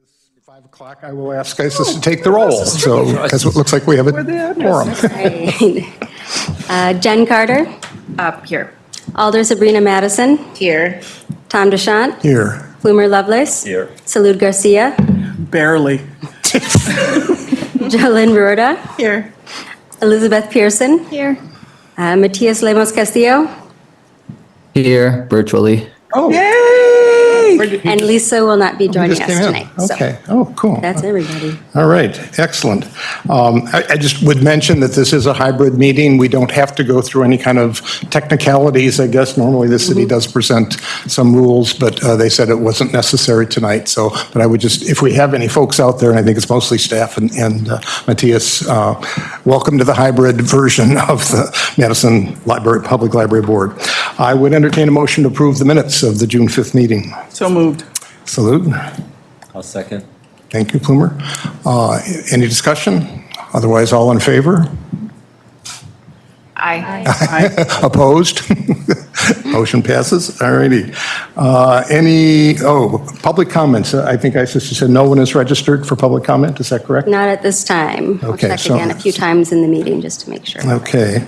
5 o'clock, I will ask ISIS to take the roll, so, because it looks like we have a quorum. Jen Carter, Here. Alder Sabrina Madison, Here. Tom DeShant, Here. Plumer Lovelace, Here. Salud Garcia, Barely. Jolyn Rhoda, Here. Elizabeth Pearson, Here. Matias Lemos Castillo, Here, virtually. Oh, and Lisa will not be you joining just us came in. tonight. So Okay, oh, cool. that's everybody. All right, excellent. I just would mention that this is a hybrid meeting. We don't have to go through any kind of technicalities, I guess. Normally, the city does present some rules, but they said it wasn't necessary tonight. So, but I would just, if we have any folks out there, and I think it's mostly staff and Matthias, welcome to the hybrid version of the Madison Library, Public Library Board. I would entertain a motion to approve the minutes of the June 5th meeting. So moved. Salute. I'll second. Thank you, Plumer. Any discussion? Otherwise, all in favor? Aye. Opposed? Motion passes. All righty. Public comments. I think I said no one is registered for public comment. Is that correct? Not at this time. I'll Okay, check so- again a few times in the meeting just to make sure. Okay,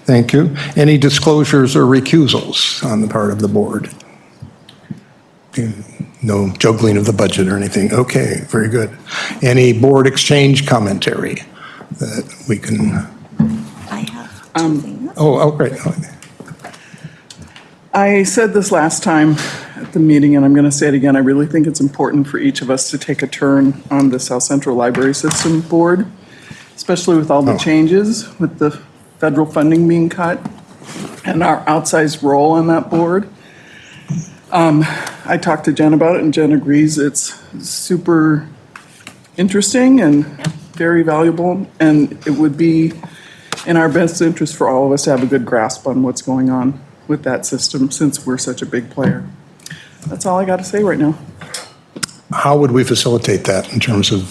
thank you. Any disclosures or recusals on the part of the board? No juggling of the budget or anything. Okay, very good. Any board exchange commentary that we can, I have two things. great. I said this last time at the meeting, and I'm going to say it again. I really think it's important for each of us to take a turn on the South Central Library System Board, especially with all the changes, with the federal funding being cut and our outsized role on that board. I talked to Jen about it, and Jen agrees it's super interesting and very valuable, and it would be in our best interest for all of us to have a good grasp on what's going on with that system, since we're such a big player. That's all I got to say right now. How would we facilitate that in terms of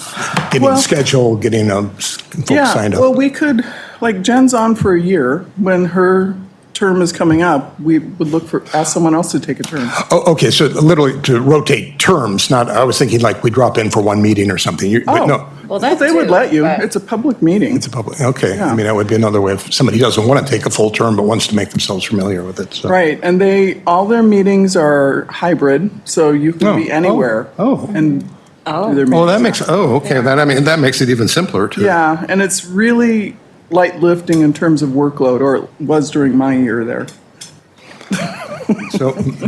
getting Well- schedule, getting folks signed up? Well, we could, like Jen's on for a year. When her term is coming up, we would ask someone else to take a turn. Oh, okay, so literally to rotate terms, not, I was thinking like we drop in for one meeting or something. But no, Well, Well, they would too, let you. but- It's a public meeting. it's a public, okay. Yeah. I mean, that would be another way if somebody doesn't want to take a full term but wants to make themselves familiar with it, so. Right, and all their meetings are hybrid, so you can be anywhere. And do their Well, that meetings. makes, okay, that makes it even simpler too. Yeah, and it's really light lifting in terms of workload, or it was during my year there.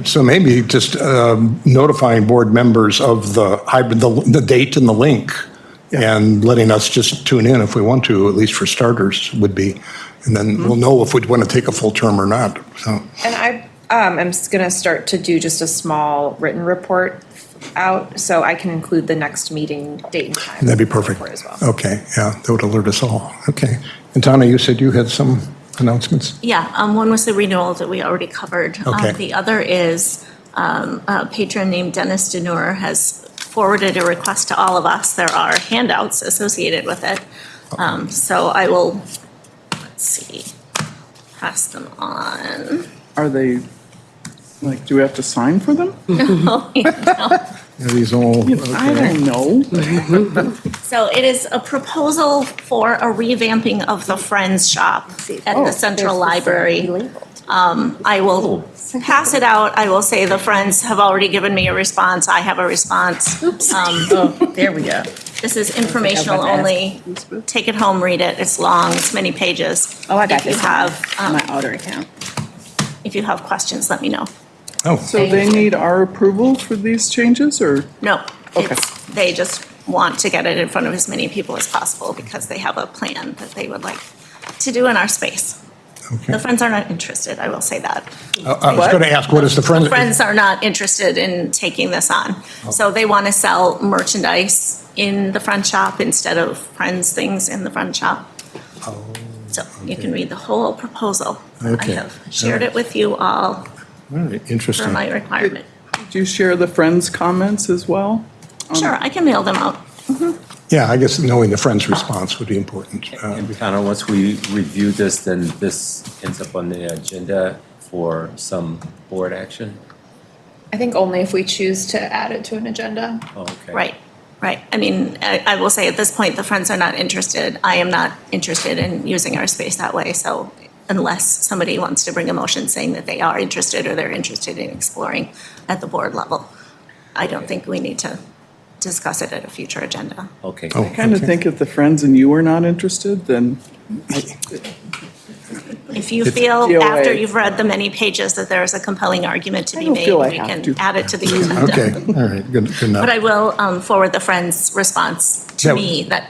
So maybe just notifying board members of the hybrid, the date and the link, and letting us just tune in if we want to, at least for starters, would be, and then we'll know if we'd want to take a full term or not, so. And I am going to start to do just a small written report out, so I can include the next meeting date and time. That'd be perfect. Report as well. Okay, yeah, that would alert us all. Okay. And Tana, you said you had some announcements? Yeah, one was the renewal that we already covered. Okay. The other is a patron named Dennis Denur has forwarded a request to all of us. There are handouts associated with it. So I will, let's see, pass them on. Are they, like, do we have to sign for them? Are these all? I don't know. So it is a proposal for a revamping of the Friends Shop at the Central Library. I will pass it out. I will say the Friends have already given me a response. I have a response. There we go. This is informational only. Take it home, read it. It's long, it's many pages. Oh, I got If you this have, on my Alder account. if you have questions, let me know. Oh, So they need our approval for these changes, or? No, Okay. they just want to get it in front of as many people as possible because they have a plan that they would like to do in our space. okay. The Friends are not interested, I will say that. I was going to ask, what is the Friends? Friends are not interested in taking this on. So they want to sell merchandise in the front shop instead of Friends things in the front shop. So you can read the whole proposal. I Okay. have shared it with you all All right, for interesting. my requirement. Do you share the Friends' comments as well? Sure, I can mail them out. Yeah, I guess knowing the Friends' response would be important. And Connor, once we review this, then this ends up on the agenda for some board action? I think only if we choose to add it to an agenda. Oh, okay. Right. Right. I mean, I will say at this point, the Friends are not interested. I am not interested in using our space that way. So unless somebody wants to bring a motion saying that they are interested or they're interested in exploring at the board level, I don't think we need to discuss it at a future agenda. Okay. I kind of think if the Friends and you are not interested, then If you feel DOA. after you've read the many pages that there is a compelling argument to I be don't made, feel I we have can to. add it to the agenda. Okay, all right, good enough. But I will forward the Friends' response to Yeah. me that,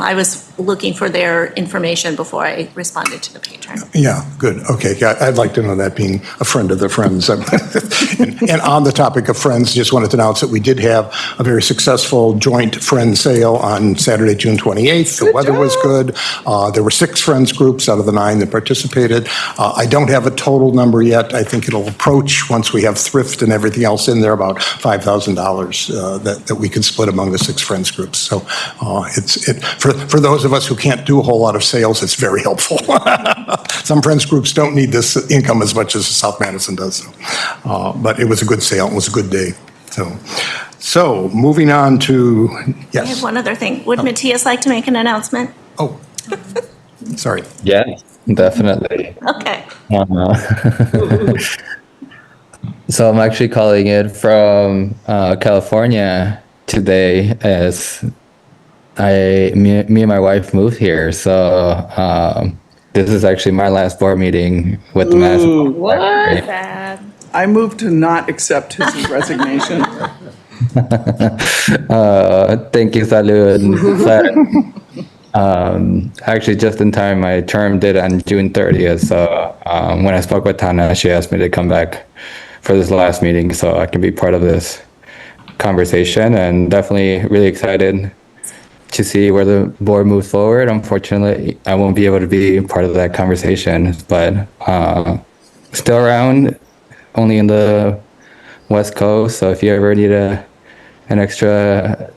I was looking for their information before I responded to the patron. Yeah, good, okay. Yeah, I'd like to know that, being a friend of the Friends. And on the topic of Friends, just wanted to announce that we did have a very successful joint Friends sale on Saturday, June 28th. The weather was good. There were 6 Friends groups out of the 9 that participated. I don't have a total number yet. I think it'll approach, once we have thrift and everything else in there, about $5,000 that we can split among the 6 Friends groups. So for those of us who can't do a whole lot of sales, it's very helpful. Some Friends groups don't need this income as much as South Madison does. But it was a good sale. It was a good day. So moving on to, I have yes. one other thing. Would Matthias like to make an announcement? Oh, sorry. Yeah, definitely. Okay. So I'm actually calling it from California today, as me and my wife moved here. So this is actually my last board meeting with the Madison Library. Sad. I move to not accept his resignation. Thank you, Salud. Actually, just in time, my term did on June 30th. So when I spoke with Tana, she asked me to come back for this last meeting so I can be part of this conversation, and definitely really excited to see where the board moves forward. Unfortunately, I won't be able to be part of that conversation, but still around, only in the West Coast. So if you ever need an extra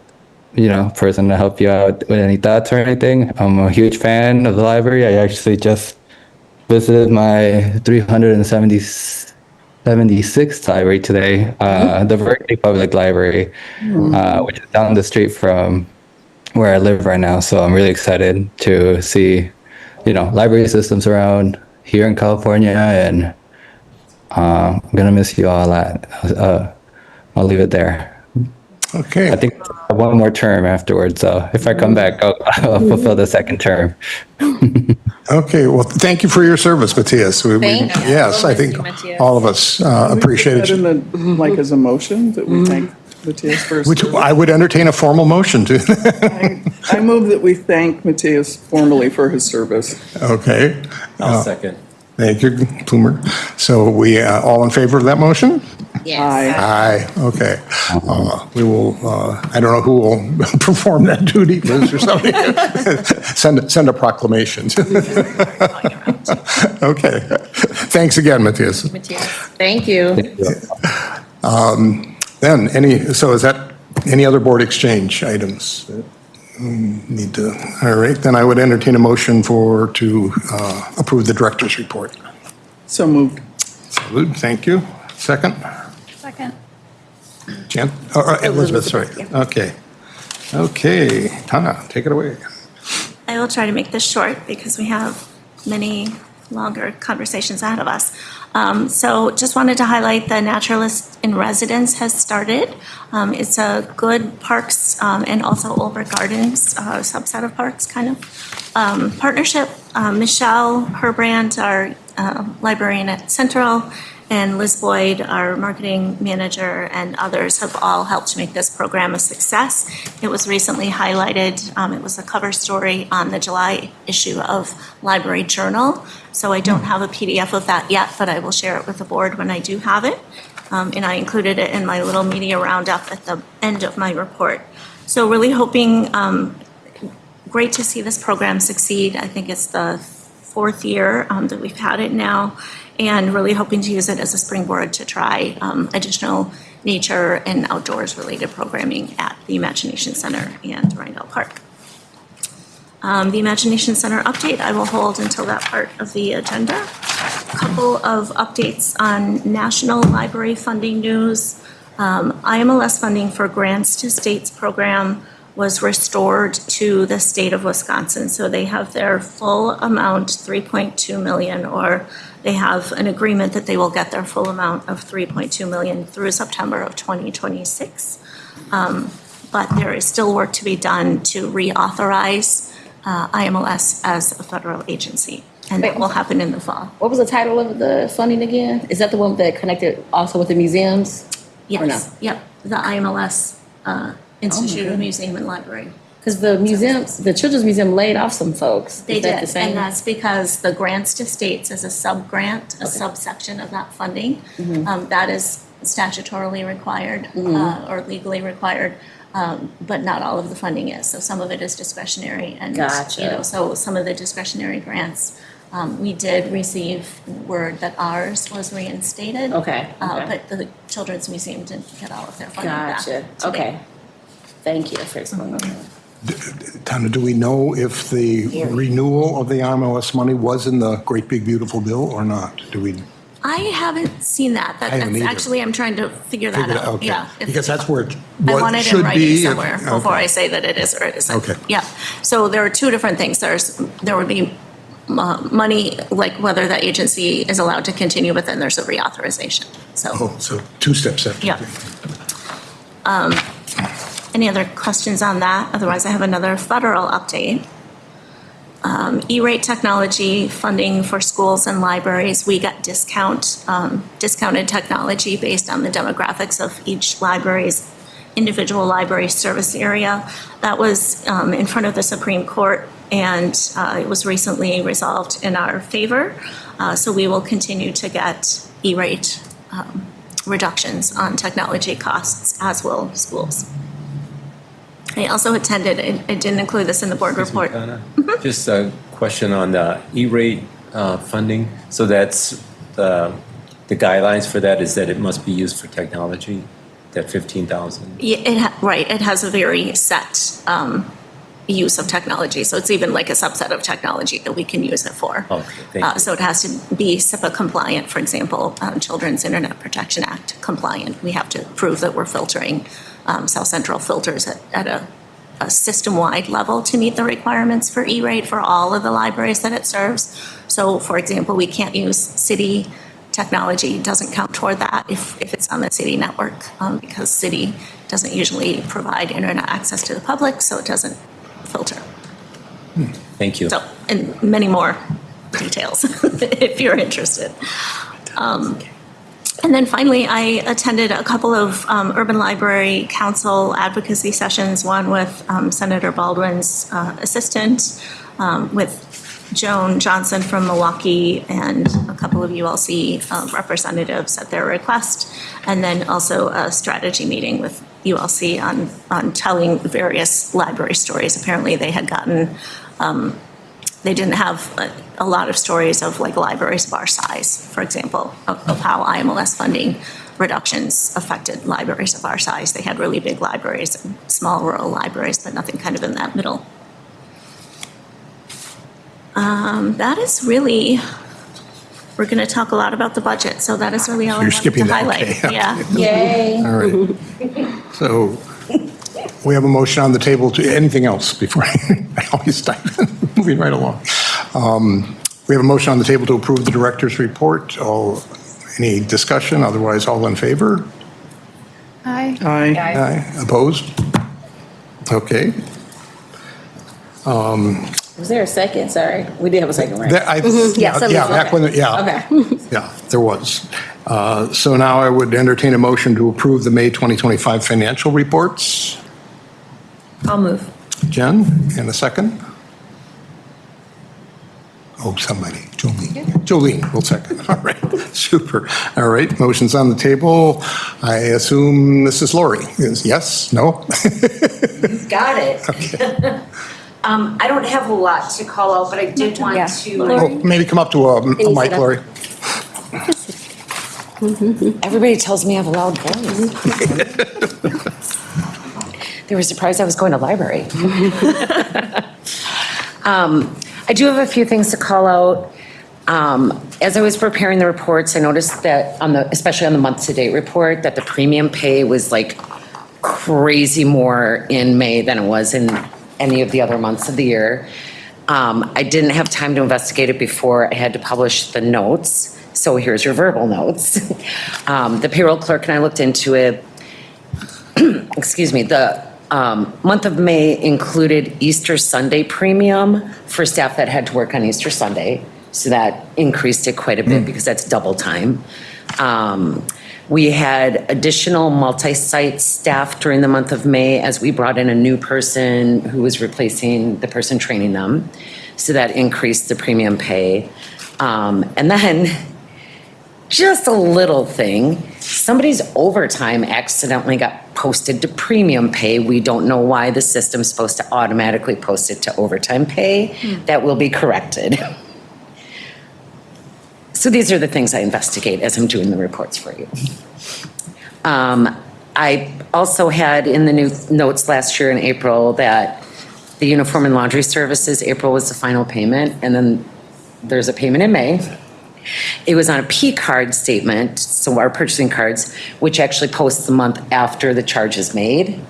person to help you out with any thoughts or anything, I'm a huge fan of the library. I actually just visited my 376th library today, the Berkeley Public Library, which is down the street from where I live right now. So I'm really excited to see, library systems around here in California, and I'm gonna miss you all a lot. I'll leave it there. Okay. I think I have one more term afterwards, so if I come back, I'll fulfill the second term. Okay, well, thank you for your service, Matthias. Thank you. Yes, I think all of us appreciate Put it. that in like as a motion that we thank Matthias for his Which service. I would entertain a formal motion to. I move that we thank Matthias formally for his service. Okay. I'll second. Thank you, Plumer. So we all in favor of that motion? Aye. Aye, okay. We will, I don't know who will perform that duty, Liz or somebody. Send a proclamation. Okay. Thanks again, Matthias. Thank you. Then, so is that, any other board exchange items? that we Need to, all right, then I would entertain a motion to approve the director's report. So moved. Salute, thank you. Second? Second. Jan, or Elizabeth, sorry. Okay. Okay, Tana, take it away. I will try to make this short because we have many longer conversations ahead of us. So just wanted to highlight the Naturalist in Residence has started. It's a good parks and also Olber Gardens subset of parks kind of partnership. Michelle Herbrand, our librarian at Central, and Liz Boyd, our marketing manager, and others have all helped to make this program a success. It was recently highlighted. It was a cover story on the July issue of Library Journal. So I don't have a PDF of that yet, but I will share it with the board when I do have it. And I included it in my little media roundup at the end of my report. So really hoping, great to see this program succeed. I think it's the 4th year that we've had it now, and really hoping to use it as a springboard to try additional nature and outdoors related programming at the Imagination Center and Rindell Park. The Imagination Center update I will hold until that part of the agenda. A couple of updates on national library funding news. IMLS funding for grants to states program was restored to the state of Wisconsin. So they have their full amount, 3.2 million, or they have an agreement that they will get their full amount of 3.2 million through September of 2026. But there is still work to be done to reauthorize IMLS as a federal agency, and that will happen in the fall. What was the title of the funding again? Is that the one that connected also with the museums? Or no? Yes, yep, the IMLS Institute of Museum and Library. Because the museums, the Children's Museum laid off some folks. They Is that did, the same? and that's because the grants to states is a sub-grant, a subsection of that funding. That is statutorily required or legally required, but not all of the funding is. So some of it is discretionary, and Gotcha. so some of the discretionary grants, we did receive word that ours was reinstated. Okay, okay. But the Children's Museum didn't get all of their funding back. Gotcha. to date. Okay. Thank you for explaining that. Tana, do we know if the renewal of the IMLS money was in the Great Big Beautiful Bill or not? Do we I haven't seen that. I haven't That's either. actually, I'm trying to figure that figure it out. out? Okay. Yeah. Because that's where it I want it in should writing be. somewhere before I say that it is or it isn't. Okay. Yeah. So there are two different things. There would be money, like whether the agency is allowed to continue, but then there's a reauthorization. So, Oh, so two steps after. yeah. Any other questions on that? Otherwise, I have another federal update. E-rate technology funding for schools and libraries, we got discounted technology based on the demographics of each library's individual library service area. That was in front of the Supreme Court, and it was recently resolved in our favor. So we will continue to get E-rate reductions on technology costs, as will schools. I also attended, I didn't include this in the board report. Donna, just a question on the E-rate funding. So that's the guidelines for that is that it must be used for technology, that 15,000? Yeah, right, it has a very set use of technology, so it's even like a subset of technology that we can use it for. Okay, thank you. So it has to be SIPA compliant, for example, Children's Internet Protection Act compliant. We have to prove that we're filtering South Central filters at a system-wide level to meet the requirements for E-rate for all of the libraries that it serves. So, for example, we can't use city technology, doesn't count toward that if it's on the city network, because city doesn't usually provide internet access to the public, so it doesn't filter. Thank you. So, and many more details if you're interested. And then finally, I attended a couple of Urban Library Council advocacy sessions, one with Senator Baldwin's assistant, with Joan Johnson from Milwaukee, and a couple of ULC representatives at their request, and then also a strategy meeting with ULC on telling various library stories. Apparently, they had gotten, they didn't have a lot of stories of like libraries of our size, for example, of how IMLS funding reductions affected libraries of our size. They had really big libraries and small rural libraries, but nothing kind of in that middle. That is really, we're going to talk a lot about the budget, so that is really all I You're wanted skipping to that, highlight. okay. Yeah. Yay. All right. So we have a motion on the table to, anything else before I always stop, moving right along. We have a motion on the table to approve the director's report. Any discussion? Otherwise, all in favor? Aye. Aye. Opposed? Okay. Was there a second? Sorry. We did have a second, right? Yeah, somebody Yeah, back when, yeah. Okay. Yeah, there was. So now I would entertain a motion to approve the May 2025 financial reports. I'll move. Jen, and a second? Oh, somebody, Jolene. Jolene will second. All right, super. All right, motion's on the table. I assume Mrs. Lori is yes, no? Got it. I don't have a lot to call out, but I did want Yeah. to. Oh, maybe come up to a you mic, sit up? Lori. Everybody tells me I have a loud voice. They were surprised I was going to library. I do have a few things to call out. As I was preparing the reports, I noticed that especially on the month-to-date report, that the premium pay was like crazy more in May than it was in any of the other months of the year. I didn't have time to investigate it before I had to publish the notes, so here's your verbal notes. The payroll clerk and I looked into it. Excuse me, the month of May included Easter Sunday premium for staff that had to work on Easter Sunday. So that increased it quite a bit because that's double time. We had additional multi-site staff during the month of May as we brought in a new person who was replacing the person training them. So that increased the premium pay. And then just a little thing, somebody's overtime accidentally got posted to premium pay. We don't know why the system's supposed to automatically post it to overtime pay. That will be corrected. So these are the things I investigate as I'm doing the reports for you. I also had in the new notes last year in April that the uniform and laundry services, April was the final payment, and then there's a payment in May. It was on a P card statement, so our purchasing cards, which actually posts the month after the charge is made.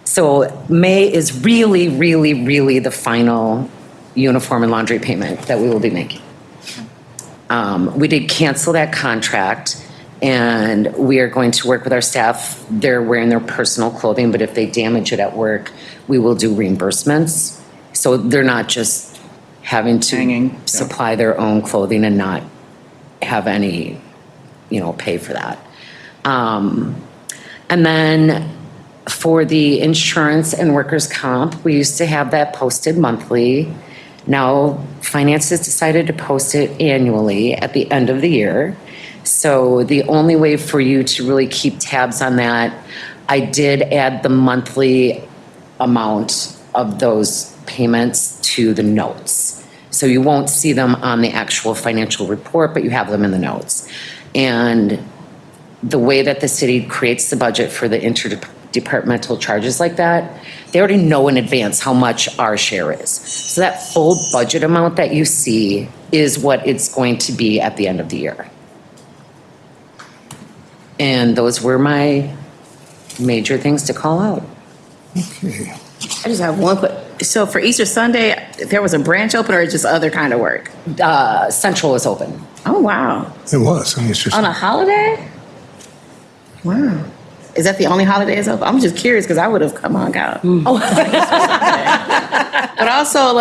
So May is really, really, really the final uniform and laundry payment that we will be making. We did cancel that contract, and we are going to work with our staff. They're wearing their personal clothing, but if they damage it at work, we will do reimbursements. So they're not just having to supply their own clothing and not have any, pay for that. And then for the insurance and workers' comp, we used to have that posted monthly. Now, finance has decided to post it annually at the end of the year. So the only way for you to really keep tabs on that, I did add the monthly amount of those payments to the notes. So you won't see them on the actual financial report, but you have them in the notes. And the way that the city creates the budget for the interdepartmental charges like that, they already know in advance how much our share is. So that full budget amount that you see is what it's going to be at the end of the year. And those were my major things to call out. Okay. I just have one quick, so for Easter Sunday, there was a branch open or just other kind of work? Central was open. Oh, wow. It was. I mean, it's just. On a holiday? Wow. Is that the only holiday it's open? I'm just curious because I would have come hung out. Oh. But also,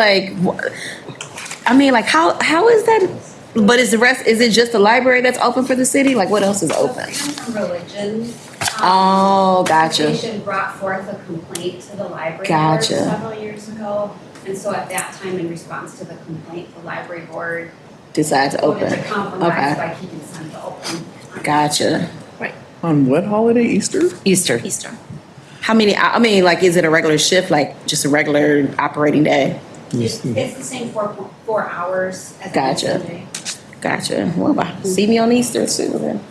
how is that? But is it just the library that's open for the city? Like, what else is open? Freedom from religion. Oh, gotcha. The nation brought forth a complaint to the library board Gotcha. several years ago. And so at that time, in response to the complaint, the library board Decide to voted open. to compromise Okay. by keeping Central open. Gotcha. On what holiday? Easter? Easter. How many, is it a regular shift, like just a regular operating day? It's the same 4 hours as Gotcha. Sunday. Gotcha. Well, see me on Easter soon then.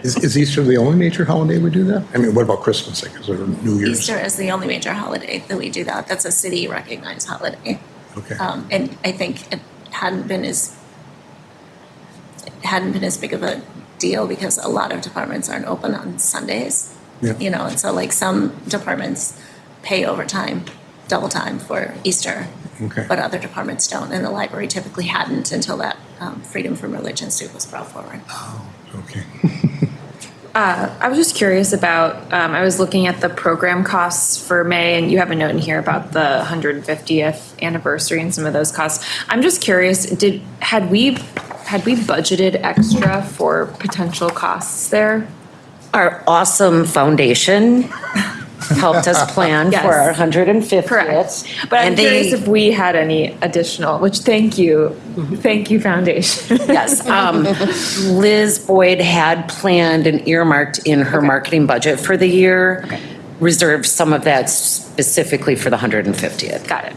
Is Easter the only major holiday we do that? I mean, what about Christmas, I guess, or New Year's? Easter is the only major holiday that we do that. That's a city recognized holiday. Okay. And I think it hadn't been as big of a deal because a lot of departments aren't open on Sundays. Yeah. And so some departments pay overtime, double time for Easter. Okay. But other departments don't, and the library typically hadn't until that freedom from religion suit was brought forward. Oh, okay. I was just curious about, I was looking at the program costs for May, and you have a note in here about the 150th anniversary and some of those costs. I'm just curious, had we budgeted extra for potential costs there? Our awesome foundation helped us plan Yes. for our 150th. Correct. But I'm curious if we had any additional, which thank you foundation. Yes. Liz Boyd had planned and earmarked in her marketing budget for the year, reserved some of that specifically for the 150th. Got it.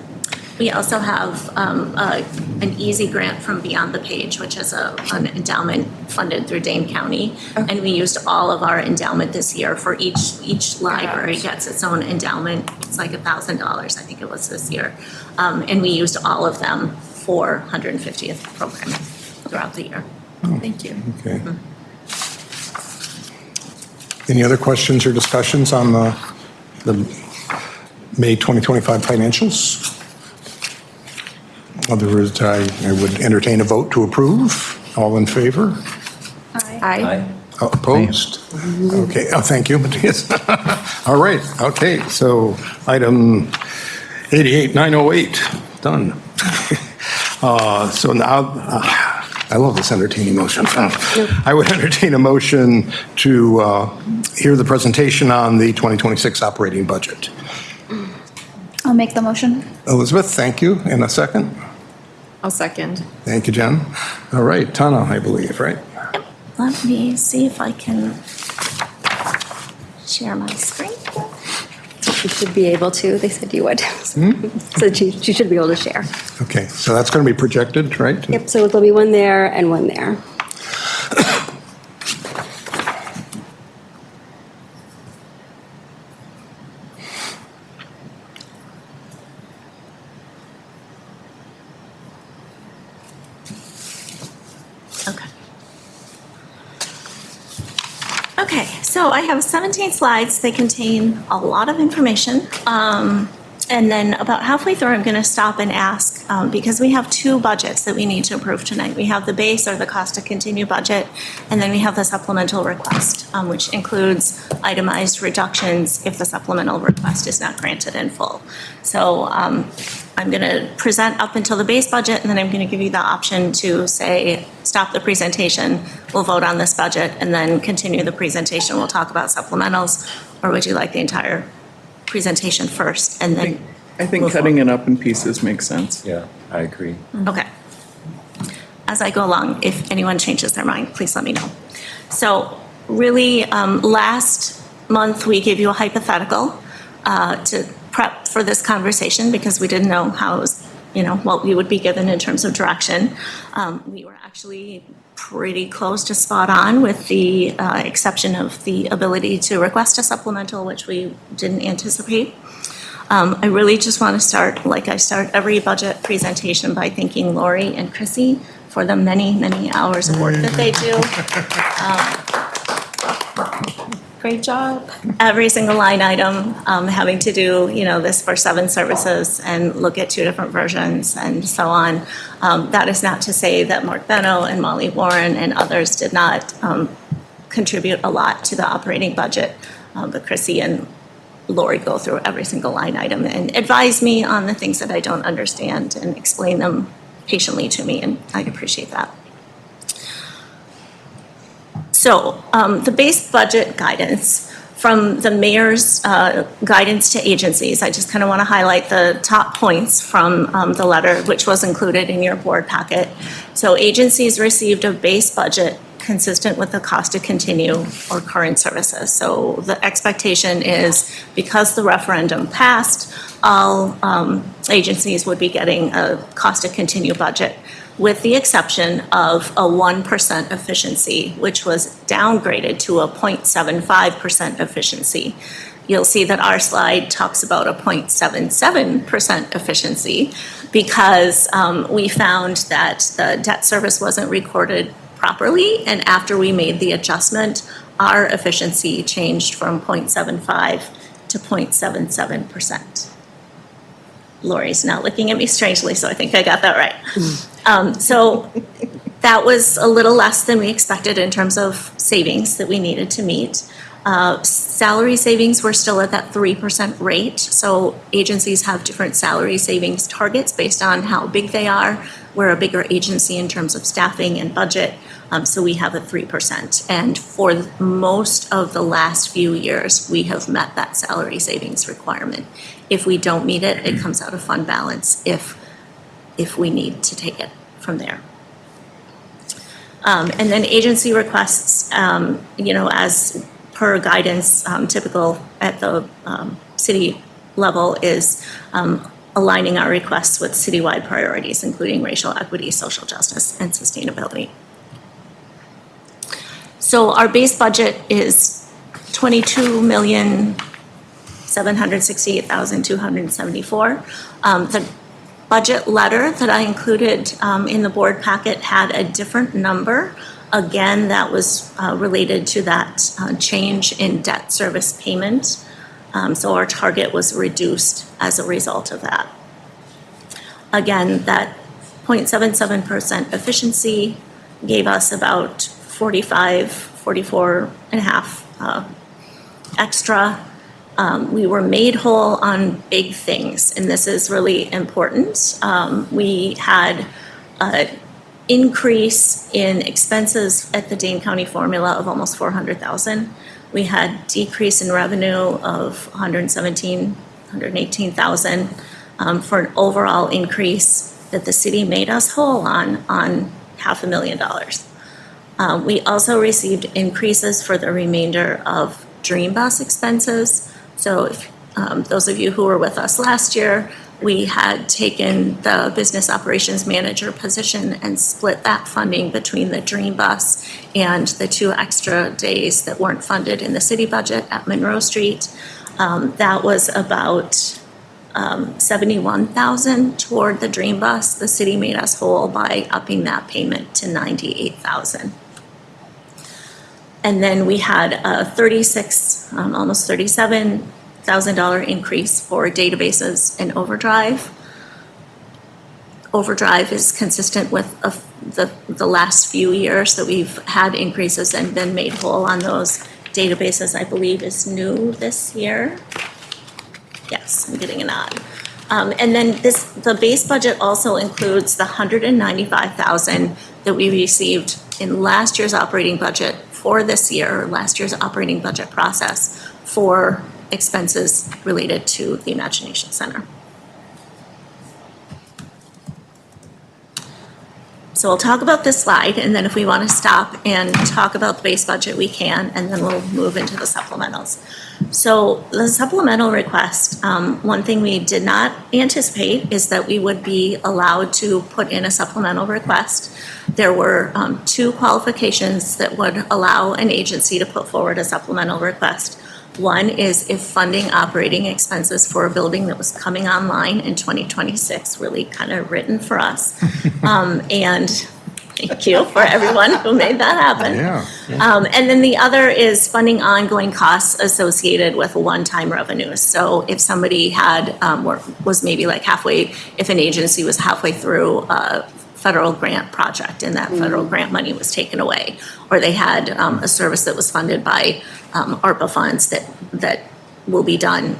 We also have an easy grant from Beyond the Page, which is an endowment funded through Dane County. And we used all of our endowment this year for each library gets its own endowment. It's like $1,000, I think it was this year. And we used all of them for 150th programming throughout the year. Thank you. Okay. Any other questions or discussions on the May 2025 financials? Otherwise, I would entertain a vote to approve. All in favor? Aye. Opposed? Okay, thank you, Matthias. All right, okay, so item 88908, done. So now, I love this entertaining motion. I would entertain a motion to hear the presentation on the 2026 operating budget. I'll make the motion. Elizabeth, thank you. And a second? I'll second. Thank you, Jen. All right, Tana, I believe, right? Let me see if I can share my screen. She should be able to. They said you would. So she should be able to share. Okay, so that's going to be projected, right? Yep, so there'll be one there and one there. Okay. Okay, so I have 17 slides. They contain a lot of information. And then about halfway through, I'm going to stop and ask, because we have two budgets that we need to approve tonight. We have the base or the cost to continue budget, and then we have the supplemental request, which includes itemized reductions if the supplemental request is not granted in full. So I'm going to present up until the base budget, and then I'm going to give you the option to say, stop the presentation, we'll vote on this budget, and then continue the presentation, we'll talk about supplementals, or would you like the entire presentation first and then? I think cutting it up in pieces makes sense. Yeah, I agree. Okay. As I go along, if anyone changes their mind, please let me know. So really, last month, we gave you a hypothetical to prep for this conversation because we didn't know how it was, what we would be given in terms of direction. We were actually pretty close to spot on with the exception of the ability to request a supplemental, which we didn't anticipate. I really just want to start, like I start every budget presentation, by thanking Lori and Chrissy for the many, many hours of work that they do. Great job. Every single line item, having to do, this for 7 services and look at 2 different versions and so on. That is not to say that Mark Benno and Molly Warren and others did not contribute a lot to the operating budget. But Chrissy and Lori go through every single line item and advise me on the things that I don't understand and explain them patiently to me, and I appreciate that. So the base budget guidance from the mayor's guidance to agencies, I just kind of want to highlight the top points from the letter, which was included in your board packet. So agencies received a base budget consistent with the cost to continue or current services. So the expectation is, because the referendum passed, all agencies would be getting a cost to continue budget, with the exception of a 1% efficiency, which was downgraded to a 0.75% efficiency. You'll see that our slide talks about a 0.77% efficiency because we found that the debt service wasn't recorded properly, and after we made the adjustment, our efficiency changed from 0.75 to 0.77%. Lori's now looking at me strangely, so I think I got that right. So that was a little less than we expected in terms of savings that we needed to meet. Salary savings were still at that 3% rate, so agencies have different salary savings targets based on how big they are. We're a bigger agency in terms of staffing and budget, so we have a 3%. And for most of the last few years, we have met that salary savings requirement. If we don't meet it, it comes out of fund balance if we need to take it from there. And then agency requests, as per guidance, typical at the city level is aligning our requests with citywide priorities, including racial equity, social justice, and sustainability. So our base budget is $22,768,274. The budget letter that I included in the board packet had a different number. Again, that was related to that change in debt service payment. So our target was reduced as a result of that. Again, that 0.77% efficiency gave us about 44 and a half extra. We were made whole on big things, and this is really important. We had an increase in expenses at the Dane County formula of almost $400,000. We had decrease in revenue of $118,000 for an overall increase that the city made us whole on $500,000. We also received increases for the remainder of Dream Bus expenses. So if, those of you who were with us last year, we had taken the business operations manager position and split that funding between the Dream Bus and the 2 extra days that weren't funded in the city budget at Monroe Street. That was about $71,000 toward the Dream Bus. The city made us whole by upping that payment to $98,000. And then we had a almost $37,000 increase for databases and Overdrive. Overdrive is consistent with the last few years that we've had increases and been made whole on those databases. I believe is new this year. Yes, I'm getting a nod. And then the base budget also includes the $195,000 that we received in last year's operating budget for this year, last year's operating budget process for expenses related to the Imagination Center. So we'll talk about this slide, and then if we want to stop and talk about the base budget, we can, and then we'll move into the supplementals. So the supplemental request, one thing we did not anticipate is that we would be allowed to put in a supplemental request. There were 2 qualifications that would allow an agency to put forward a supplemental request. One is if funding operating expenses for a building that was coming online in 2026, really kind of written for us. And thank you for everyone who made that happen. Yeah. And then the other is funding ongoing costs associated with one-time revenues. So if somebody had, was maybe like halfway, if an agency was halfway through a federal grant project and that federal grant money was taken away, or they had a service that was funded by ARPA funds that will be done,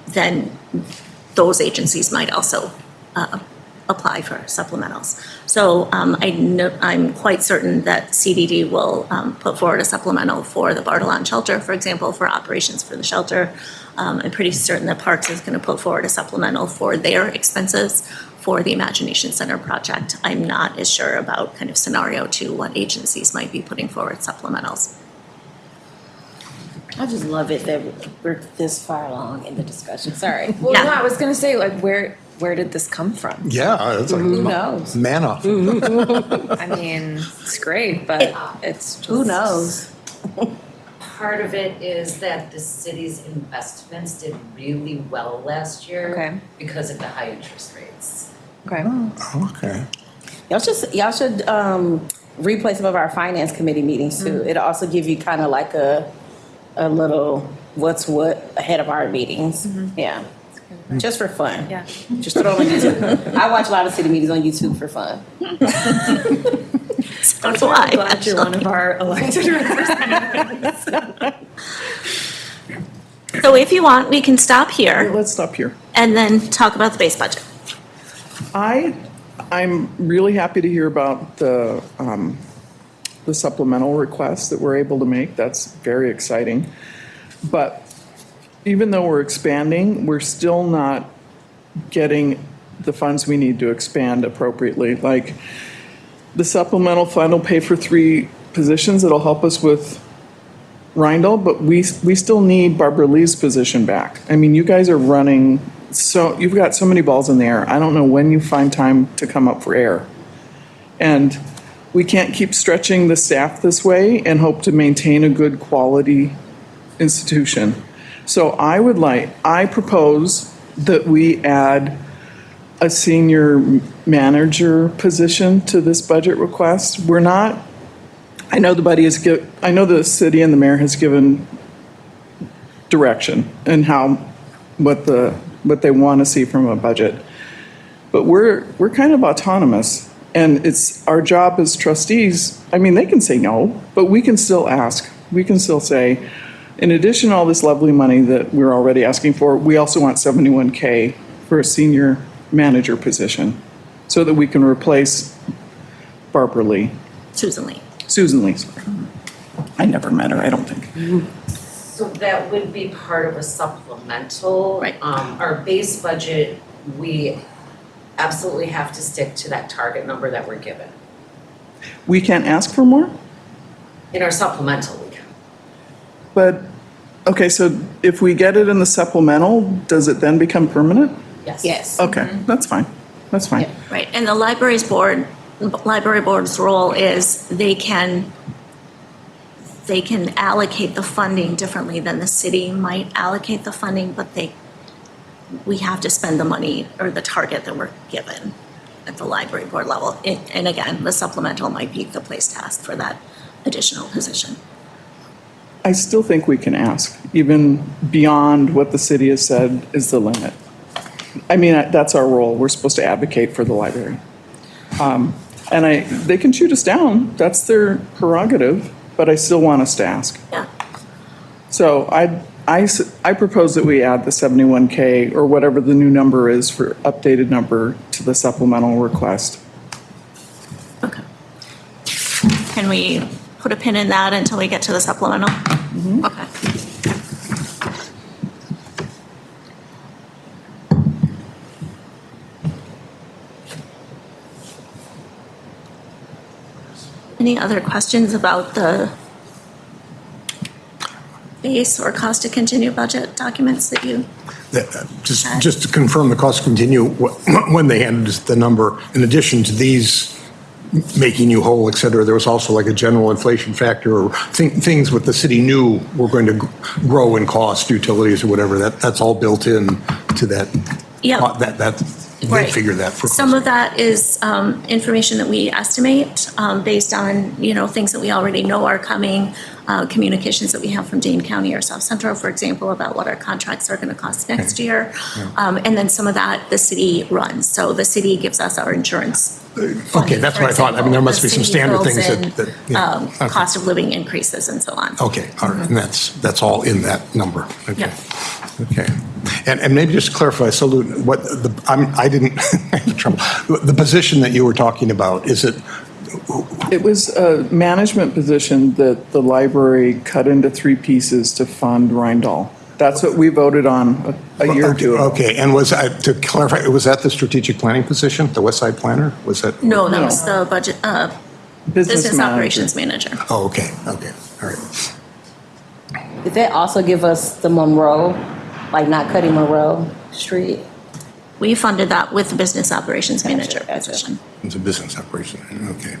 then those agencies might also apply for supplementals. So I'm quite certain that CDD will put forward a supplemental for the Bartolon shelter, for example, for operations for the shelter. I'm pretty certain that Parks is going to put forward a supplemental for their expenses for the Imagination Center project. I'm not as sure about kind of scenario 2, what agencies might be putting forward supplementals. I just love it that we're this far along in the discussion. Sorry. Well, Yeah. no, I was gonna say, like, where did this come from? Yeah, it's like Who knows? manna. I mean, it's great, but it's just. Who knows? Part of it is that the city's investments did really well last year. Okay. Because of the high interest rates. Okay. Okay. Y'all should replay some of our finance committee meetings too. It'll also give you kind of like a little what's what ahead of our meetings. Yeah. Just for fun. Yeah. Just throw it on YouTube. I watch a lot of city meetings on YouTube for fun. That's why. I'm glad you're one of our elected representatives. So if you want, we can stop here Let's stop here. and then talk about the base budget. I'm really happy to hear about the supplemental requests that we're able to make. That's very exciting. But even though we're expanding, we're still not getting the funds we need to expand appropriately. Like the supplemental fund will pay for 3 positions. It'll help us with Rindle, but we still need Barbara Lee's position back. I mean, you guys are running, so you've got so many balls in the air. I don't know when you find time to come up for air. And we can't keep stretching the staff this way and hope to maintain a good quality institution. So I propose that we add a senior manager position to this budget request. We're not, I know I know the city and the mayor has given direction and what they want to see from a budget. But we're kind of autonomous, and it's our job as trustees. I mean, they can say no, but we can still ask. We can still say, in addition to all this lovely money that we're already asking for, we also want $71K for a senior manager position so that we can replace Barbara Lee. Susan Lee. Susan Lee, sorry. I never met her, I don't think. So that would be part of a supplemental. Right. Our base budget, we absolutely have to stick to that target number that we're given. We can't ask for more? In our supplemental, we can. But, okay, so if we get it in the supplemental, does it then become permanent? Yes. Yes. Okay, that's fine. That's fine. Right, and the library board's role is they can allocate the funding differently than the city might allocate the funding, but we have to spend the money or the target that we're given at the library board level. And again, the supplemental might be the place to ask for that additional position. I still think we can ask, even beyond what the city has said is the limit. I mean, that's our role. We're supposed to advocate for the library. And they can shoot us down. That's their prerogative, but I still want us to ask. Yeah. So I propose that we add the 71K or whatever the new number is for updated number to the supplemental request. Okay. Can we put a pin in that until we get to the supplemental? Okay. Any other questions about the base or cost to continue budget documents that you? Just to confirm the cost continue, when they handed us the number, in addition to these making you whole, et cetera, there was also like a general inflation factor or things what the city knew were going to grow in cost, utilities or whatever, that's all built in to that. Yeah. They Right. figure that for. Some of that is information that we estimate based on, things that we already know are coming, communications that we have from Dane County or South Central, for example, about what our contracts are going to cost next year. And then some of that the city runs. So the city gives us our insurance. Okay, that's what I thought. I mean, there must be some standard things that. Yeah. Okay. Cost of living increases and so on. Okay, all right, and that's all in that number. Okay. Yeah. Okay, and maybe just to clarify, so what I didn't I have trouble. The position that you were talking about, is it? It was a management position that the library cut into 3 pieces to fund Rindall. That's what we voted on a year or two ago. Okay, and to clarify, was that the strategic planning position, the West Side Planner? Was that? No, that was the budget, business manager. operations manager. Oh, okay, all right. Did that also give us the Monroe, like not cutting Monroe Street? We funded that with the business operations manager position. It's a business operation, okay.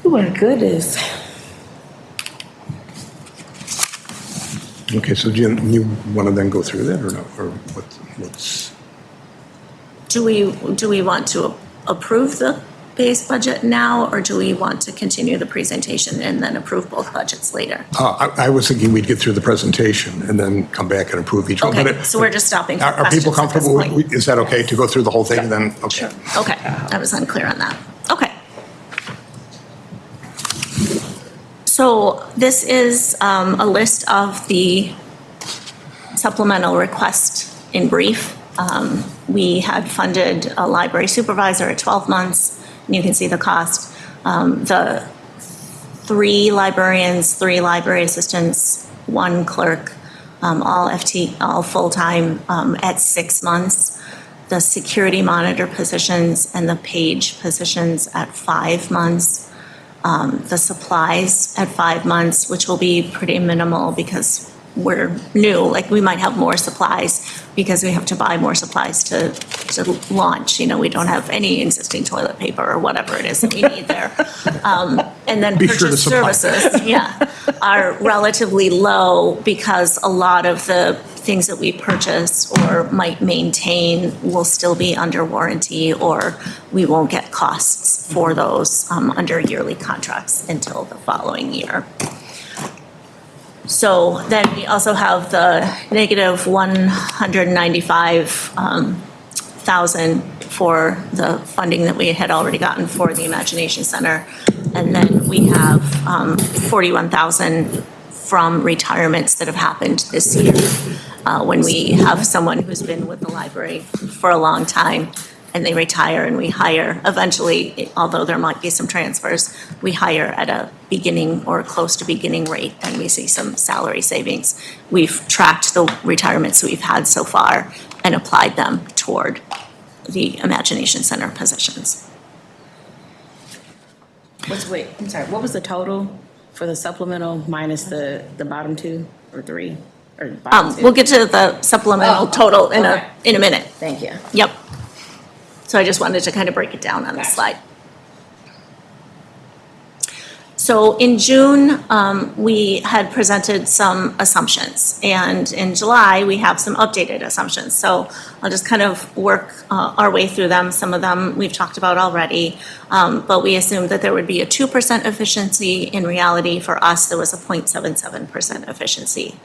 Oh my goodness. Okay, so do you want to then go through that or no, or what's? Do we want to approve the base budget now, or do we want to continue the presentation and then approve both budgets later? I was thinking we'd get through the presentation and then come back and approve each one. Okay, so we're just stopping for Are people questions at this comfortable? point. Is that okay to go through the whole thing then? Okay. Okay, I was unclear on that. Okay. So this is a list of the supplemental request in brief. We had funded a library supervisor at 12 months, and you can see the cost. The 3 librarians, 3 library assistants, 1 clerk, all full-time at 6 months. The security monitor positions and the page positions at 5 months. The supplies at 5 months, which will be pretty minimal because we're new, like we might have more supplies because we have to buy more supplies to launch. We don't have any existing toilet paper or whatever it is that we need there. And then Be sure to purchase supply. services, are relatively low because a lot of the things that we purchase or might maintain will still be under warranty, or we won't get costs for those under yearly contracts until the following year. So then we also have the negative 195,000 for the funding that we had already gotten for the Imagination Center. And then we have 41,000 from retirements that have happened this year. When we have someone who's been with the library for a long time and they retire and we hire, eventually, although there might be some transfers, we hire at a beginning or close to beginning rate and we see some salary savings. We've tracked the retirements we've had so far and applied them toward the Imagination Center positions. I'm sorry, what was the total for the supplemental minus the bottom two or three? Or bottom two? We'll get to the supplemental total in okay. a minute. Thank you. Yep. So I just wanted to kind of break it down on this slide. So in June, we had presented some assumptions, and in July, we have some updated assumptions. So I'll just kind of work our way through them. Some of them we've talked about already, but we assumed that there would be a 2% efficiency. In reality, for us, there was a 0.77% efficiency.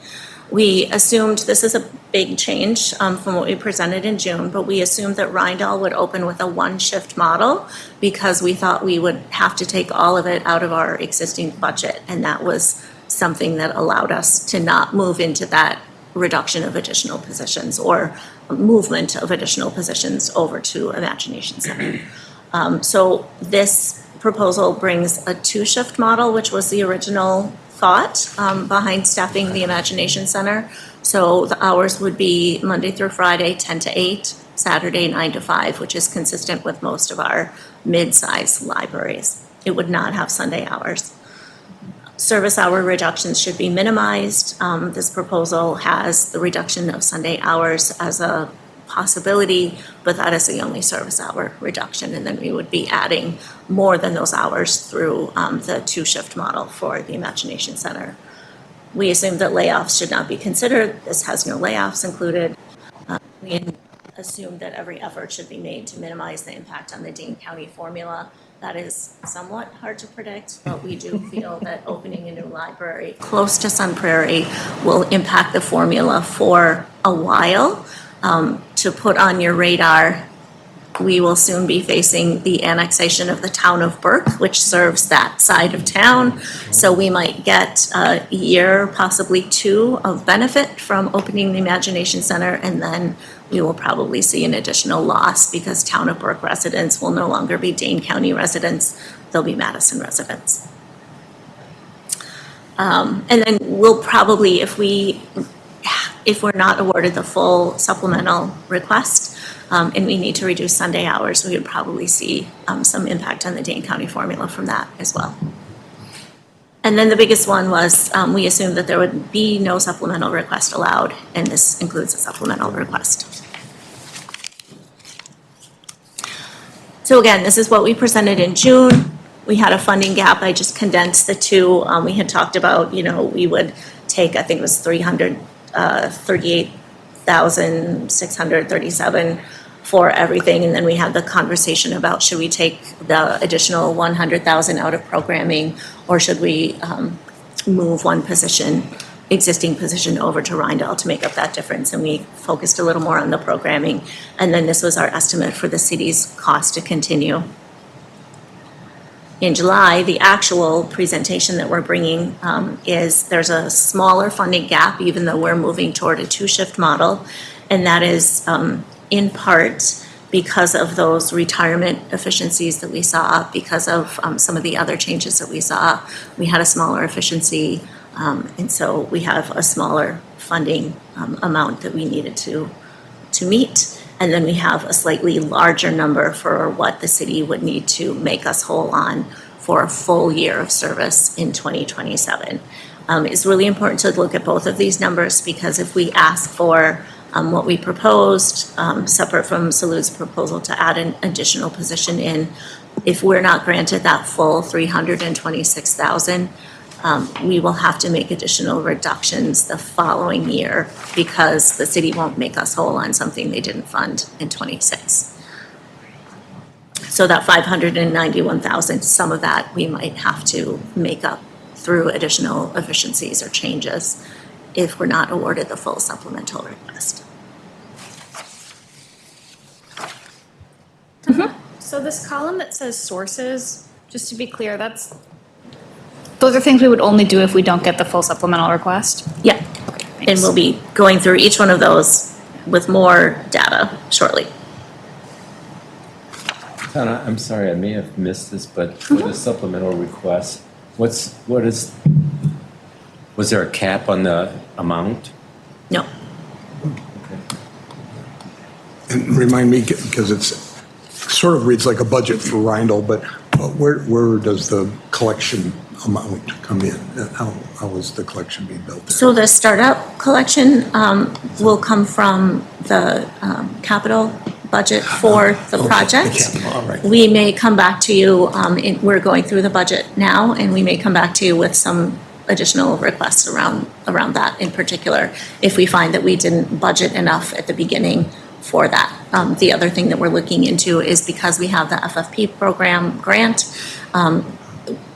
We assumed, this is a big change from what we presented in June, but we assumed that Rindall would open with a one-shift model because we thought we would have to take all of it out of our existing budget, and that was something that allowed us to not move into that reduction of additional positions or movement of additional positions over to Imagination Center. So this proposal brings a two-shift model, which was the original thought behind staffing the Imagination Center. So the hours would be Monday through Friday, 10 to 8, Saturday, 9 to 5, which is consistent with most of our mid-sized libraries. It would not have Sunday hours. Service hour reductions should be minimized. This proposal has the reduction of Sunday hours as a possibility, but that is the only service hour reduction, and then we would be adding more than those hours through the two-shift model for the Imagination Center. We assume that layoffs should not be considered. This has no layoffs included. We assume that every effort should be made to minimize the impact on the Dane County formula. That is somewhat hard to predict, but we do feel that opening a new library close to Sun Prairie will impact the formula for a while. To put on your radar, we will soon be facing the annexation of the town of Burke, which serves that side of town. So we might get a year, possibly two, of benefit from opening the Imagination Center, and then we will probably see an additional loss because town of Burke residents will no longer be Dane County residents, they'll be Madison residents. And then we'll probably, if we're not awarded the full supplemental request, and we need to reduce Sunday hours, we would probably see some impact on the Dane County formula from that as well. And then the biggest one was we assumed that there would be no supplemental request allowed, and this includes a supplemental request. So again, this is what we presented in June. We had a funding gap. I just condensed the two. We had talked about, we would take, I think it was 338,637 for everything. And then we had the conversation about should we take the additional 100,000 out of programming, or should we move one existing position over to Rindall to make up that difference? And we focused a little more on the programming. And then this was our estimate for the city's cost to continue. In July, the actual presentation that we're bringing is there's a smaller funding gap, even though we're moving toward a two-shift model. And that is in part because of those retirement efficiencies that we saw, because of some of the other changes that we saw. We had a smaller efficiency, and so we have a smaller funding amount that we needed to meet. And then we have a slightly larger number for what the city would need to make us whole on for a full year of service in 2027. It's really important to look at both of these numbers, because if we ask for what we proposed, separate from Salud's proposal to add an additional position in, if we're not granted that full 326,000, we will have to make additional reductions the following year because the city won't make us whole on something they didn't fund in '26. So that 591,000, some of that we might have to make up through additional efficiencies or changes if we're not awarded the full supplemental request. So this column that says sources, just to be clear, those are things we would only do if we don't get the full supplemental request? Yeah, and we'll be going through each one of those with more data shortly. Tana, I'm sorry, I may have missed this, but for the supplemental request, was there a cap on the amount? No, And remind me, because it's sort of reads like a budget for Rindle, but where does the collection amount come in? How is the collection being built? so the startup collection will come from the capital budget for the project. All right. We may come back to you, we're going through the budget now, and we may come back to you with some additional requests around that in particular, if we find that we didn't budget enough at the beginning for that. The other thing that we're looking into is because we have the FFP program grant,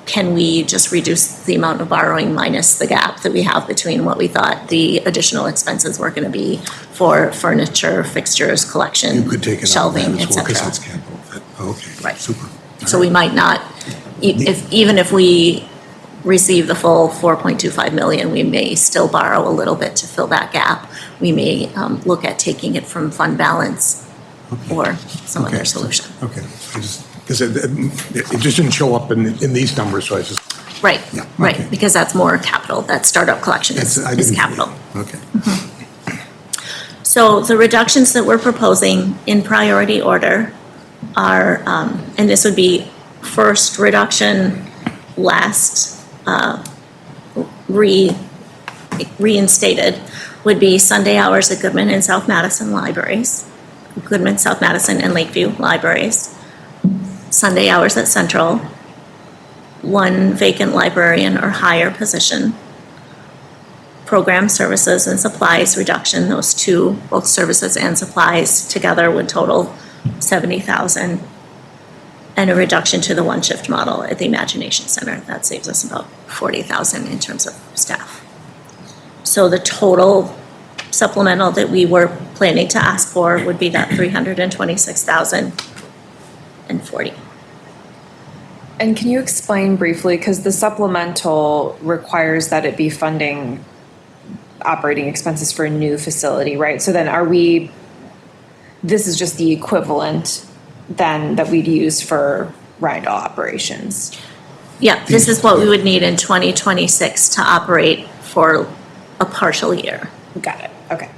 can we just reduce the amount of borrowing minus the gap that we have between what we thought the additional expenses were going to be for furniture, fixtures, collection, You could take it out of that shelving, as et well, because cetera. it's capital. Okay, Right. super. So we might not, even if we receive the full 4.25 million, we may still borrow a little bit to fill that gap. We may look at taking it from fund balance or some other Okay. solution. Okay, because it just didn't show up in these numbers, so I just, Right, Yeah, right, okay. because that's more capital, that startup collection I is didn't- capital. Okay. So the reductions that we're proposing in priority order are, and this would be first reduction, last reinstated, would be Sunday hours at Goodman and South Madison libraries, Goodman, South Madison, and Lakeview libraries, Sunday hours at Central, one vacant librarian or higher position, program services and supplies reduction, those two, both services and supplies together would total 70,000. And a reduction to the one shift model at the Imagination Center, that saves us about 40,000 in terms of staff. So the total supplemental that we were planning to ask for would be that 326,040. And can you explain briefly, because the supplemental requires that it be funding operating expenses for a new facility, right? So then this is just the equivalent then that we'd use for Rindle operations? Yeah, this is what we would need in 2026 to operate for a partial year. Got it, okay.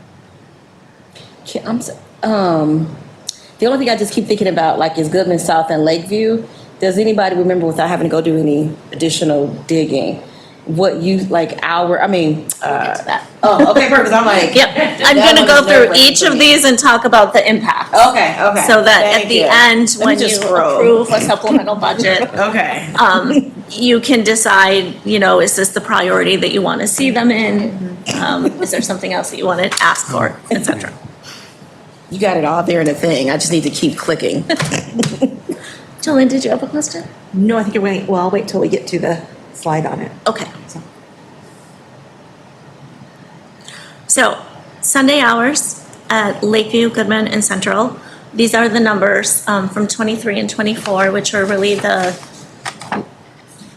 The only thing I just keep thinking about, like, is Goodman South and Lakeview. Does anybody remember, without having to go do any additional digging, what you, like, oh, okay, perfect, I'm like. Yep, I'm that gonna one go is through nerve-wracking each for of me. these and talk about the impact. Okay, okay. So that at Thank the you. end, Let me when you just scroll. approve a supplemental budget, Okay. you can decide, is this the priority that you want to see them in? Is there something else that you want to ask for, et cetera? You got it all there in a thing. I just need to keep clicking. Jolene, did you have a question? No, I think you're waiting, well, I'll wait till we get to the slide on it. Okay. So Sunday hours at Lakeview, Goodman, and Central. These are the numbers from 23 and 24, which are really the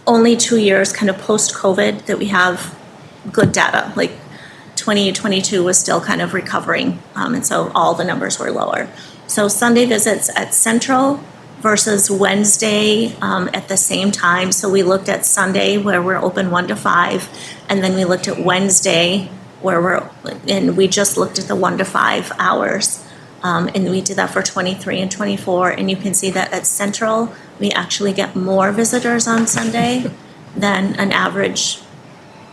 only 2 years kind of post-COVID that we have good data. Like 2022 was still kind of recovering, and so all the numbers were lower. So Sunday visits at Central versus Wednesday at the same time. So we looked at Sunday where we're open 1 to 5, and then we looked at Wednesday where we just looked at the 1 to 5 hours. And we did that for 23 and 24, and you can see that at Central, we actually get more visitors on Sunday than an average,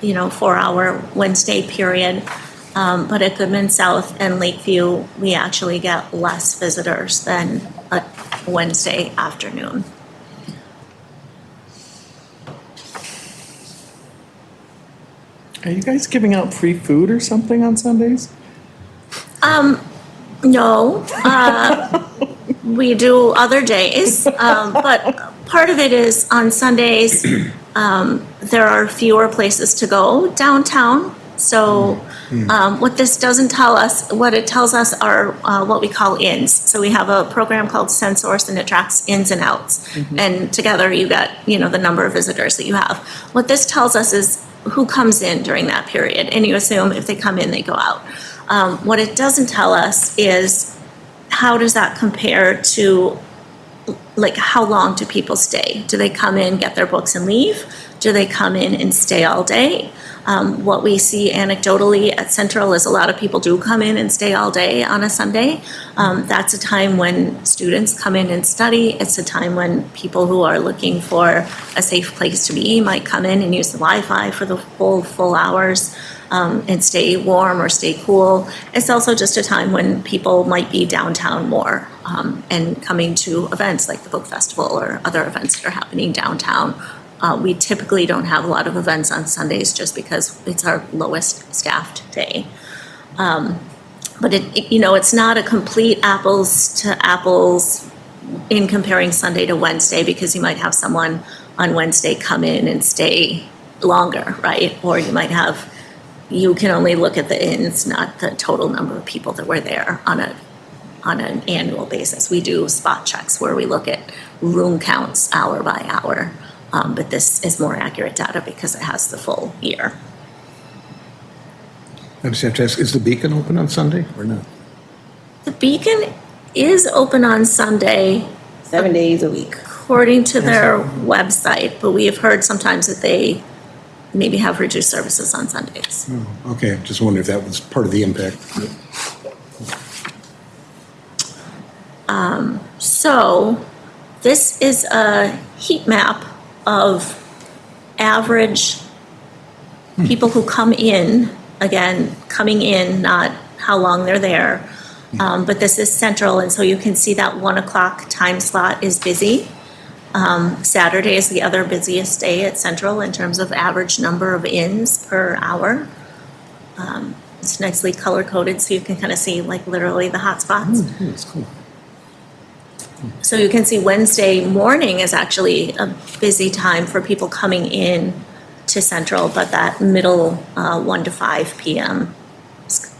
4-hour Wednesday period. But at Goodman South and Lakeview, we actually get less visitors than a Wednesday afternoon. Are you guys giving out free food or something on Sundays? No, we do other days, but part of it is on Sundays, there are fewer places to go downtown. So what this doesn't tell us, what it tells us are what we call ins. So we have a program called SendSource, and it tracks ins and outs. And together you get, the number of visitors that you have. What this tells us is who comes in during that period, and you assume if they come in, they go out. What it doesn't tell us is how does that compare to, like, how long do people stay? Do they come in, get their books and leave? Do they come in and stay all day? What we see anecdotally at Central is a lot of people do come in and stay all day on a Sunday. That's a time when students come in and study. It's a time when people who are looking for a safe place to be might come in and use the Wi-Fi for the full hours and stay warm or stay cool. It's also just a time when people might be downtown more and coming to events like the book festival or other events that are happening downtown. We typically don't have a lot of events on Sundays just because it's our lowest staffed day. But it's not a complete apples to apples in comparing Sunday to Wednesday, because you might have someone on Wednesday come in and stay longer, right? Or you can only look at the ins, not the total number of people that were there on an annual basis. We do spot checks where we look at room counts hour by hour. But this is more accurate data because it has the full year. I just have to ask, is the Beacon open on Sunday or not? The Beacon is open on Sunday 7 days a week. according to their website, but we have heard sometimes that they maybe have reduced services on Sundays. Oh, okay, just wondering if that was part of the impact. So this is a heat map of average people who come in, again, coming in, not how long they're there. But this is Central, and so you can see that 1 o'clock time slot is busy. Saturday is the other busiest day at Central in terms of average number of ins per hour. It's nicely color coded, so you can kind of see like literally the hot spots. That's cool. So you can see Wednesday morning is actually a busy time for people coming in to Central, but that middle 1 to 5 p.m. is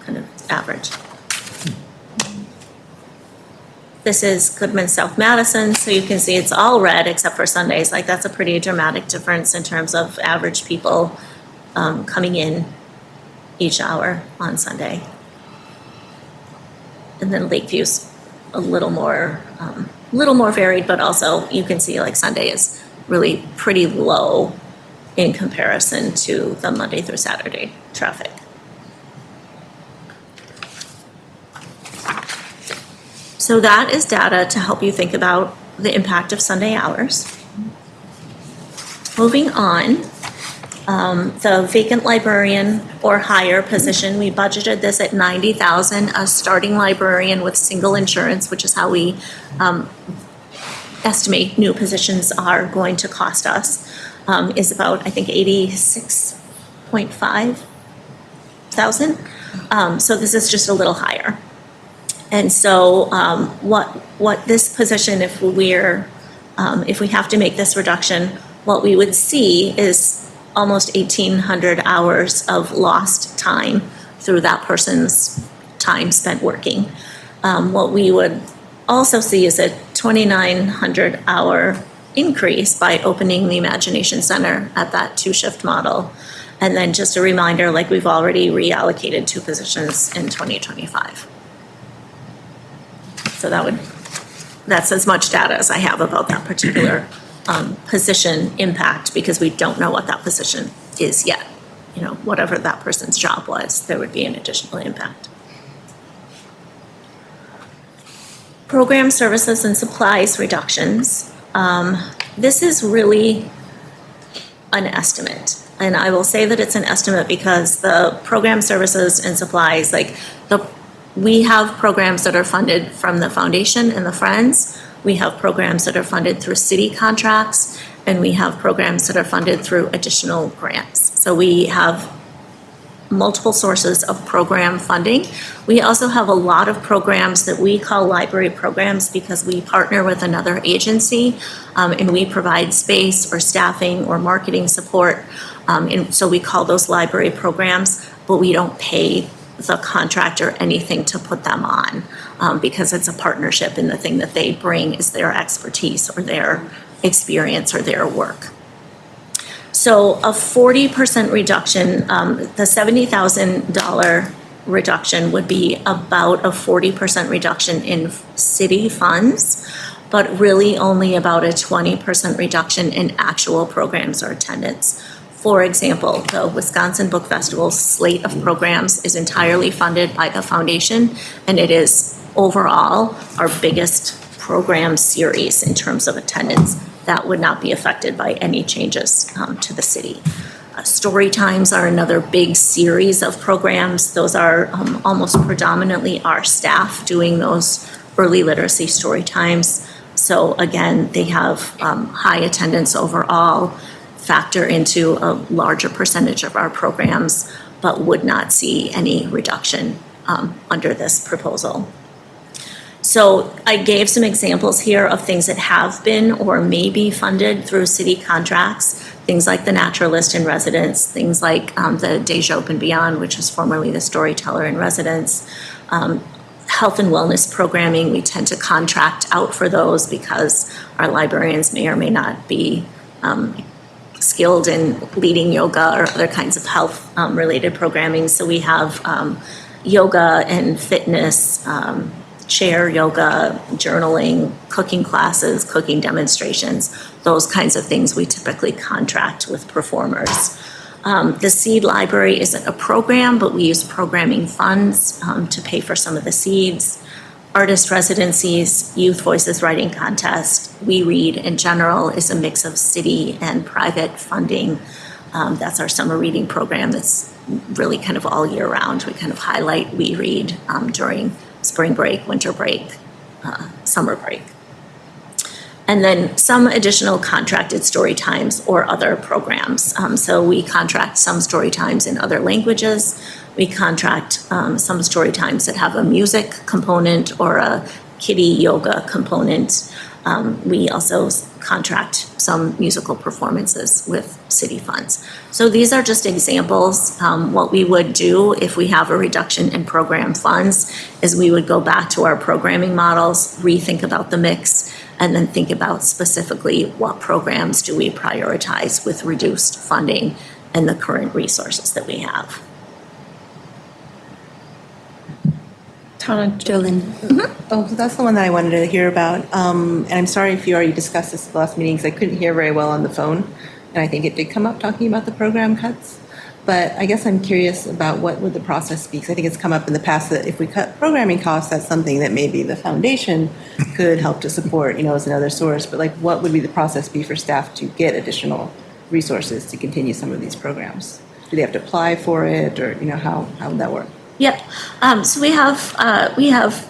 kind of average. This is Goodman South Madison, so you can see it's all red except for Sundays. Like, that's a pretty dramatic difference in terms of average people coming in each hour on Sunday. And then Lakeview's a little more varied, but also you can see like Sunday is really pretty low in comparison to the Monday through Saturday traffic. So that is data to help you think about the impact of Sunday hours. Moving on, the vacant librarian or higher position, we budgeted this at $90,000. A starting librarian with single insurance, which is how we estimate new positions are going to cost us, is about, I think, $86.5 thousand. So this is just a little higher. And so what this position, if we have to make this reduction, what we would see is almost 1,800 hours of lost time through that person's time spent working. What we would also see is a 2,900 hour increase by opening the Imagination Center at that 2-shift model. And then just a reminder, like we've already reallocated 2 positions in 2025. So that's as much data as I have about that particular position impact, because we don't know what that position is yet. You know, whatever that person's job was, there would be an additional impact. Program services and supplies reductions. This is really an estimate. And I will say that it's an estimate because the program services and supplies, we have programs that are funded from the foundation and the Friends. We have programs that are funded through city contracts, and we have programs that are funded through additional grants. So we have multiple sources of program funding. We also have a lot of programs that we call library programs because we partner with another agency and we provide space or staffing or marketing support. And so we call those library programs, but we don't pay the contractor anything to put them on because it's a partnership, and the thing that they bring is their expertise or their experience or their work. So a 40% reduction, the $70,000 reduction would be about a 40% reduction in city funds, but really only about a 20% reduction in actual programs or attendance. For example, the Wisconsin Book Festival's slate of programs is entirely funded by the foundation, and it is overall our biggest program series in terms of attendance. That would not be affected by any changes to the city. Story times are another big series of programs. Those are almost predominantly our staff doing those early literacy story times. So again, they have high attendance overall, factor into a larger percentage of our programs, but would not see any reduction under this proposal. So I gave some examples here of things that have been or may be funded through city contracts, things like the Naturalist in Residence, things like the Deja Open Beyond, which was formerly the Storyteller in Residence. Health and wellness programming, we tend to contract out for those because our librarians may or may not be skilled in leading yoga or other kinds of health related programming. So we have yoga and fitness, chair yoga, journaling, cooking classes, cooking demonstrations, those kinds of things we typically contract with performers. The Seed Library isn't a program, but we use programming funds to pay for some of the seeds. Artist residencies, Youth Voices Writing Contest, We Read in general is a mix of city and private funding. That's our summer reading program that's really kind of all year round. We kind of highlight We Read during spring break, winter break, summer break. And then some additional contracted story times or other programs. So we contract some story times in other languages. We contract some story times that have a music component or a kiddie yoga component. We also contract some musical performances with city funds. So these are just examples. What we would do if we have a reduction in program funds is we would go back to our programming models, rethink about the mix, and then think about specifically what programs do we prioritize with reduced funding and the current resources that we have. Jolene. Oh, so that's the one that I wanted to hear about. And I'm sorry if you already discussed this at the last meeting, because I couldn't hear very well on the phone. And I think it did come up talking about the program cuts. But I guess I'm curious about what would the process be? Because I think it's come up in the past that if we cut programming costs, that's something that maybe the foundation could help to support, as another source. But like, what would be the process be for staff to get additional resources to continue some of these programs? Do they have to apply for it, or how would that work? Yep. So we have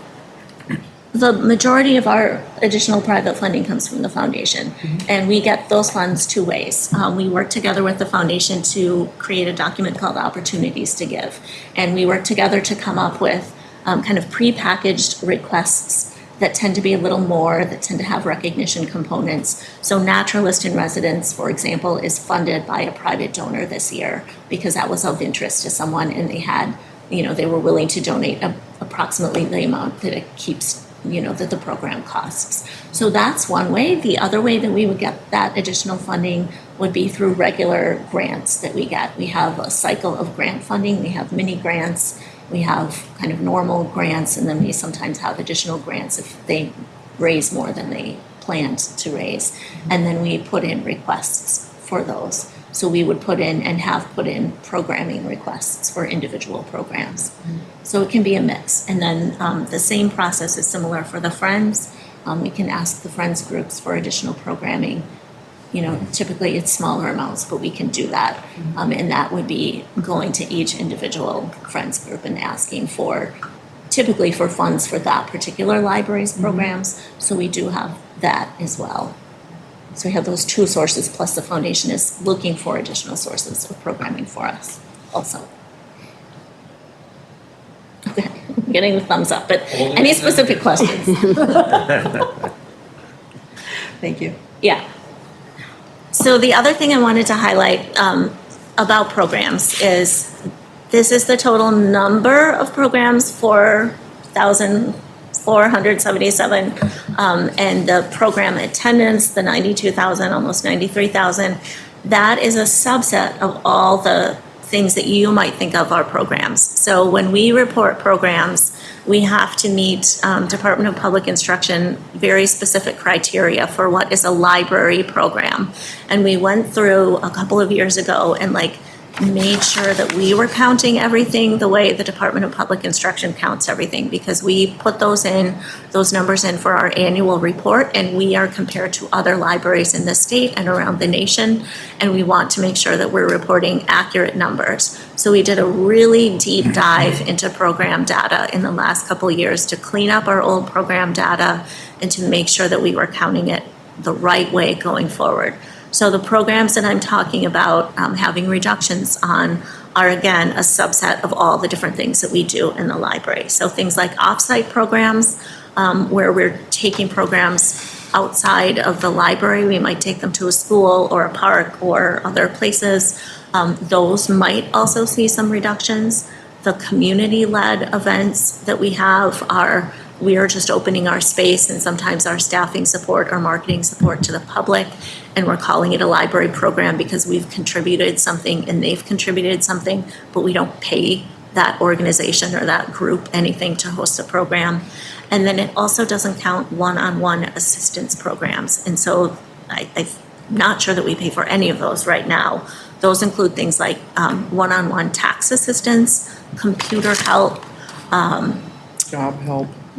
the majority of our additional private funding comes from the foundation, and we get those funds two ways. We work together with the foundation to create a document called Opportunities to Give, and we work together to come up with kind of prepackaged requests that tend to be a little more, that tend to have recognition components. So Naturalist in Residence, for example, is funded by a private donor this year because that was of interest to someone, and they had, they were willing to donate approximately the amount that it keeps, that the program costs. So that's one way. The other way that we would get that additional funding would be through regular grants that we get. We have a cycle of grant funding. We have mini grants. We have kind of normal grants, and then we sometimes have additional grants if they raise more than they planned to raise. And then we put in requests for those. So we would put in and have put in programming requests for individual programs. So it can be a mix. And then the same process is similar for the Friends. We can ask the Friends groups for additional programming. Typically it's smaller amounts, but we can do that. And that would be going to each individual Friends group and asking for, typically for funds for that particular library's programs. So we do have that as well. So we have those two sources, plus the foundation is looking for additional sources of programming for us also. Okay, I'm getting the thumbs up, but any specific questions? Thank you. Yeah. So the other thing I wanted to highlight about programs is this is the total number of programs, 4,477, and the program attendance, the 92,000, almost 93,000. That is a subset of all the things that you might think of are programs. So when we report programs, we have to meet Department of Public Instruction very specific criteria for what is a library program. And we went through a couple of years ago and made sure that we were counting everything the way the Department of Public Instruction counts everything, because we put those numbers in for our annual report, and we are compared to other libraries in the state and around the nation, and we want to make sure that we're reporting accurate numbers. So we did a really deep dive into program data in the last couple of years to clean up our old program data and to make sure that we were counting it the right way going forward. So the programs that I'm talking about having reductions on are, again, a subset of all the different things that we do in the library. So things like off-site programs, where we're taking programs outside of the library. We might take them to a school or a park or other places. Those might also see some reductions. The community-led events that we have we are just opening our space and sometimes our staffing support or marketing support to the public, and we're calling it a library program because we've contributed something and they've contributed something, but we don't pay that organization or that group anything to host a program. And then it also doesn't count one-on-one assistance programs. And so I'm not sure that we pay for any of those right now. Those include things like one-on-one tax assistance, computer help,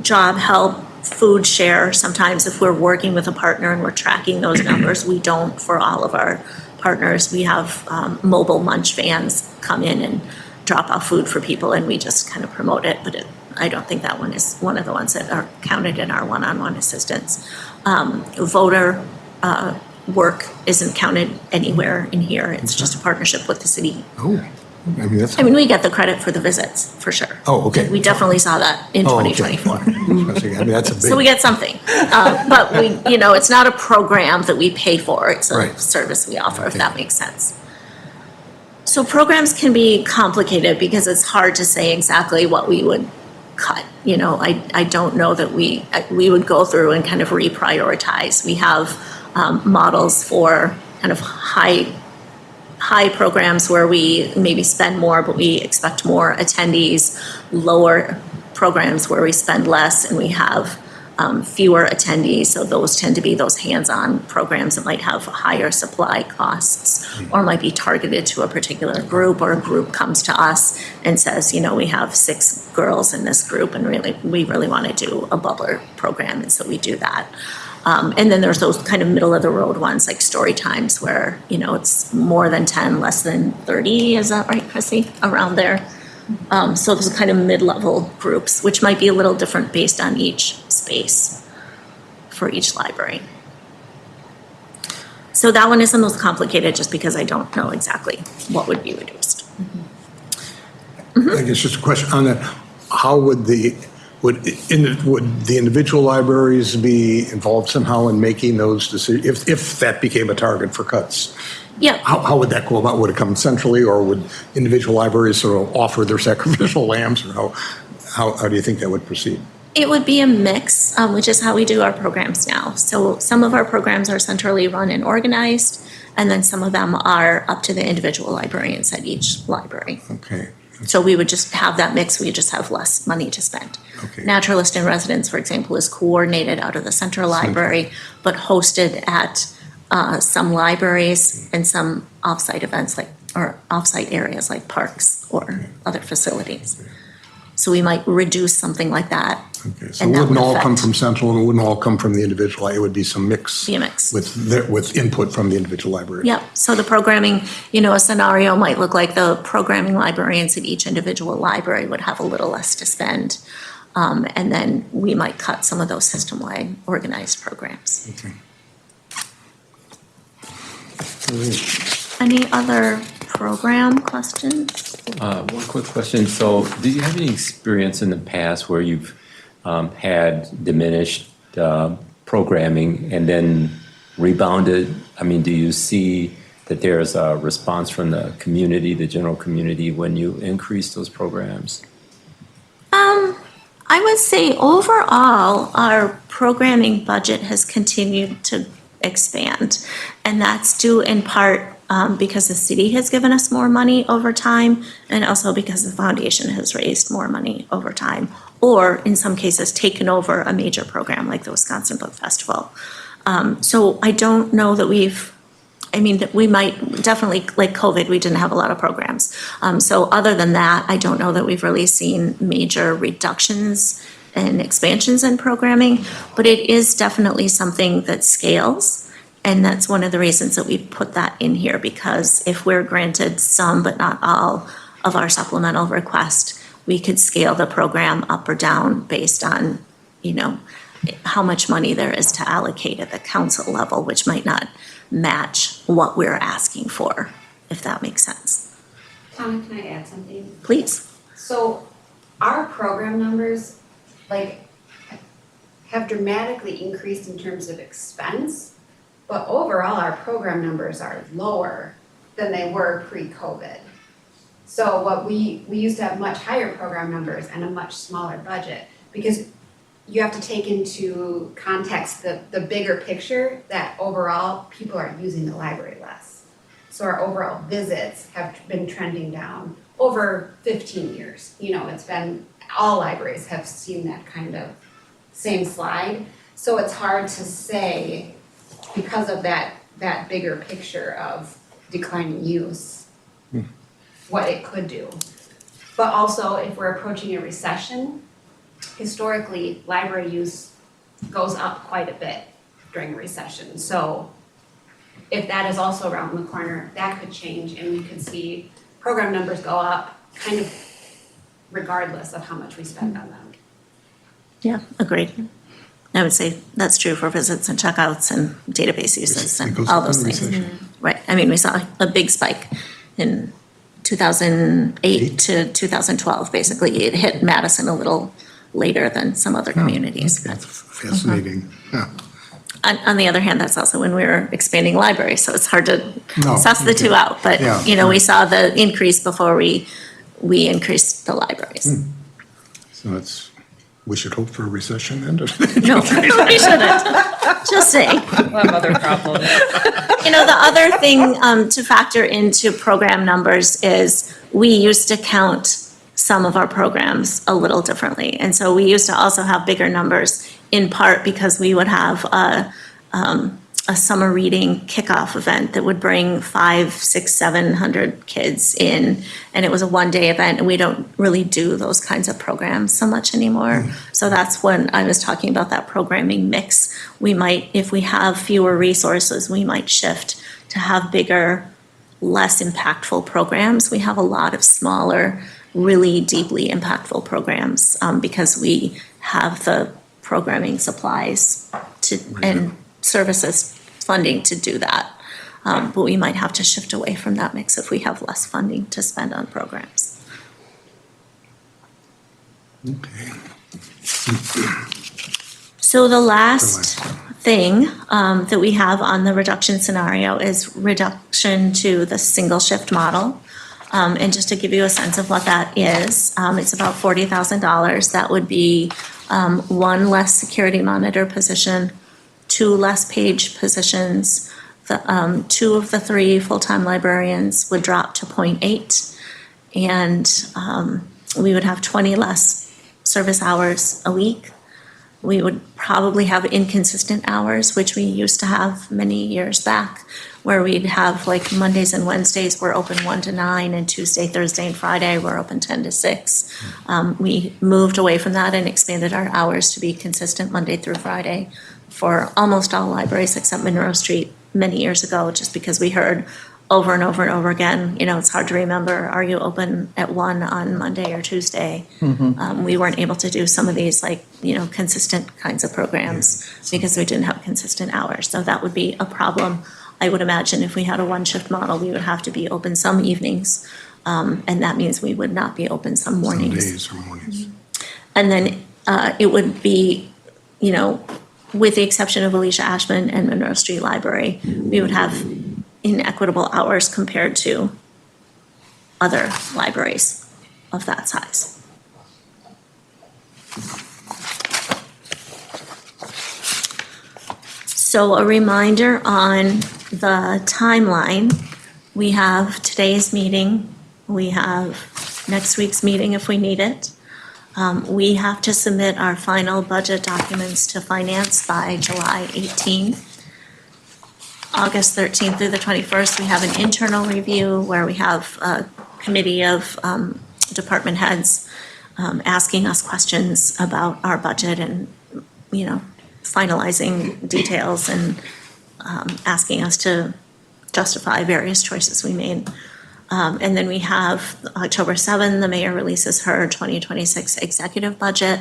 job help, food share. Sometimes if we're working with a partner and we're tracking those numbers, we don't for all of our partners. We have mobile munch vans come in and drop off food for people, and we just kind of promote it, but I don't think that one is one of the ones that are counted in our one-on-one assistance. Voter work isn't counted anywhere in here. It's just a partnership with the city. Oh, I mean, we get the credit for the visits, for sure. Oh, okay. We definitely saw that in 2024. That's a big. So we get something, but it's not a program that we pay for. It's a Right. service we offer, if that makes sense. So programs can be complicated because it's hard to say exactly what we would cut. I don't know that we would go through and kind of reprioritize. We have models for kind of high programs where we maybe spend more, but we expect more attendees, lower programs where we spend less and we have fewer attendees. So those tend to be those hands-on programs that might have higher supply costs or might be targeted to a particular group, or a group comes to us and says, we have 6 girls in this group and we really want to do a bubbler program. And so we do that. And then there's those kind of middle of the road ones like story times where, it's more than 10, less than 30. Is that right, Chrissy? Around there. So those kind of mid-level groups, which might be a little different based on each space for each library. So that one is the most complicated just because I don't know exactly what would be reduced. I guess just a question on that. How would the individual libraries be involved somehow in making those decisions if that became a target for cuts? Yeah. How would that go about? Would it come centrally, or would individual libraries sort of offer their sacrificial lambs, or how do you think that would proceed? It would be a mix, which is how we do our programs now. So some of our programs are centrally run and organized, and then some of them are up to the individual librarians at each library. Okay. So we would just have that mix, we just have less money to spend. Okay. Naturalist in Residence, for example, is coordinated out of the central library, but hosted at some libraries and some offsite events or offsite areas like parks or other facilities. So we might reduce something like that. Okay, so it wouldn't all come from central, and it wouldn't all come from the individual. It would be some mix. Be a mix. With input from the individual library. Yep. So the programming, a scenario might look like the programming librarians at each individual library would have a little less to spend. And then we might cut some of those system-wide organized programs. Okay. Any other program questions? One quick question. So, do you have any experience in the past where you've had diminished programming and then rebounded? I mean, do you see that there's a response from the community, the general community, when you increase those programs? I would say overall, our programming budget has continued to expand. And that's due in part because the city has given us more money over time, and also because the foundation has raised more money over time, or in some cases, taken over a major program like the Wisconsin Book Festival. So I don't know that that we might, definitely, like COVID, we didn't have a lot of programs. So other than that, I don't know that we've really seen major reductions and expansions in programming, but it is definitely something that scales. And that's one of the reasons that we put that in here, because if we're granted some, but not all, of our supplemental request, we could scale the program up or down based on, how much money there is to allocate at the council level, which might not match what we're asking for, if that makes sense. Tana, can I add something? Please. So our program numbers, have dramatically increased in terms of expense, but overall, our program numbers are lower than they were pre-COVID. So what we used to have much higher program numbers and a much smaller budget, because you have to take into context the bigger picture that overall people are using the library less. So our overall visits have been trending down over 15 years. It's been, all libraries have seen that kind of same slide. So it's hard to say, because of that bigger picture of declining use, what it could do. But also, if we're approaching a recession, historically, library use goes up quite a bit during a recession. So if that is also around the corner, that could change, and we could see program numbers go up kind of regardless of how much we spend on them. Yeah, agreed. I would say that's true for visits and checkouts and database uses and all those things. Right. I mean, we saw a big spike in 2008 to 2012, basically. It hit Madison a little later than some other communities. That's fascinating. Yeah. On the other hand, that's also when we were expanding libraries, so it's hard to suss the two out. But, Yeah. we saw the increase before we increased the libraries. So we should hope for a recession then? No, we shouldn't. Just saying. We'll have other problems. The other thing to factor into program numbers is we used to count some of our programs a little differently. And so we used to also have bigger numbers, in part because we would have a summer reading kickoff event that would bring 500, 600, 700 kids in. And it was a one-day event, and we don't really do those kinds of programs so much anymore. So that's when I was talking about that programming mix. We might, if we have fewer resources, we might shift to have bigger, less impactful programs. We have a lot of smaller, really deeply impactful programs because we have the programming supplies and services funding to do that. But we might have to shift away from that mix if we have less funding to spend on programs. Okay. So the last thing that we have on the reduction scenario is reduction to the single shift model. And just to give you a sense of what that is, it's about $40,000. That would be one less security monitor position, 2 less page positions. The 2 of the 3 full-time librarians would drop to 0.8, and we would have 20 less service hours a week. We would probably have inconsistent hours, which we used to have many years back, where we'd have like Mondays and Wednesdays, we're open 1 to 9, and Tuesday, Thursday, and Friday, we're open 10 to 6. We moved away from that and expanded our hours to be consistent Monday through Friday for almost all libraries except Monroe Street many years ago, just because we heard over and over and over again, it's hard to remember, are you open at 1 on Monday or Tuesday? We weren't able to do some of these consistent kinds of programs because we didn't have consistent hours. So that would be a problem. I would imagine if we had a one-shift model, we would have to be open some evenings. And that means we would not be open some Some mornings. days or mornings. And then it would be, you know, with the exception of Alicia Ashman and Monroe Street Library, we would have inequitable hours compared to other libraries of that size. So a reminder on the timeline, we have today's meeting, we have next week's meeting if we need it. We have to submit our final budget documents to finance by July 18th. August 13th through the 21st, we have an internal review where we have a committee of department heads asking us questions about our budget and, you know, finalizing details and asking us to justify various choices we made. And then we have October 7th, the mayor releases her 2026 executive budget.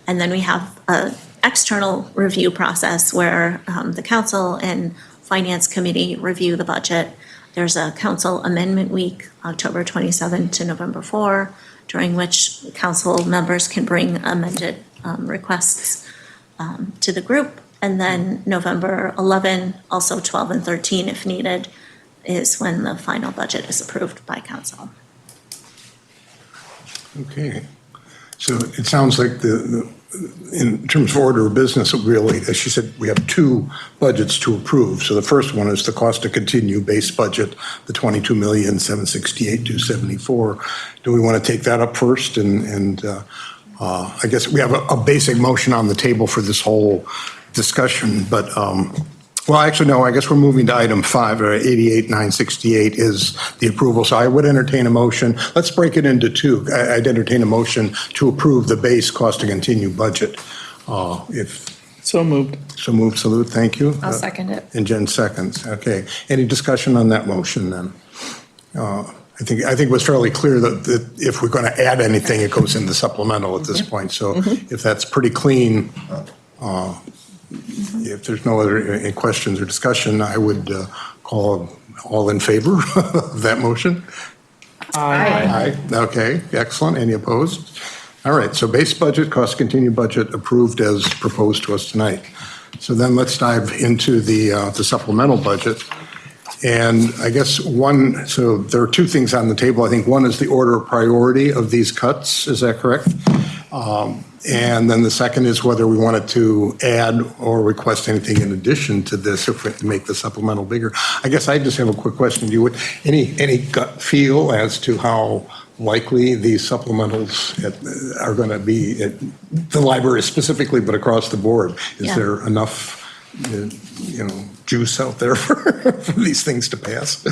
And then we have an external review process where the council and finance committee review the budget. There's a council amendment week, October 27 to November 4, during which council members can bring amended requests to the group. And then November 11, also 12 and 13 if needed, is when the final budget is approved by council. Okay. So it sounds like in terms of order of business, really, as she said, we have two budgets to approve. So the first one is the cost to continue base budget, the $22,768,274. Do we want to take that up first? And I guess we have a basic motion on the table for this whole discussion, but well, actually, no, I guess we're moving to item 5, or 88,968 is the approval. So I would entertain a motion. Let's break it into two. I'd entertain a motion to approve the base cost to continue budget. If So moved. so moved, salute, thank you. I'll second it. And Jen seconds. Okay. Any discussion on that motion then? I think it was fairly clear that if we're going to add anything, it goes in the supplemental at this point. So if that's pretty clean, if there's no other questions or discussion, I would call all in favor of that motion. Aye. Okay, excellent. Any opposed? All right, so base budget, cost continued budget approved as proposed to us tonight. So then let's dive into the supplemental budget. And I guess so there are two things on the table. I think one is the order of priority of these cuts. Is that correct? And then the second is whether we wanted to add or request anything in addition to this if we make the supplemental bigger. I guess I just have a quick question to you. Any gut feel as to how likely these supplementals are going to be at the library specifically, but across the board? Is there enough, juice out there for these things to pass?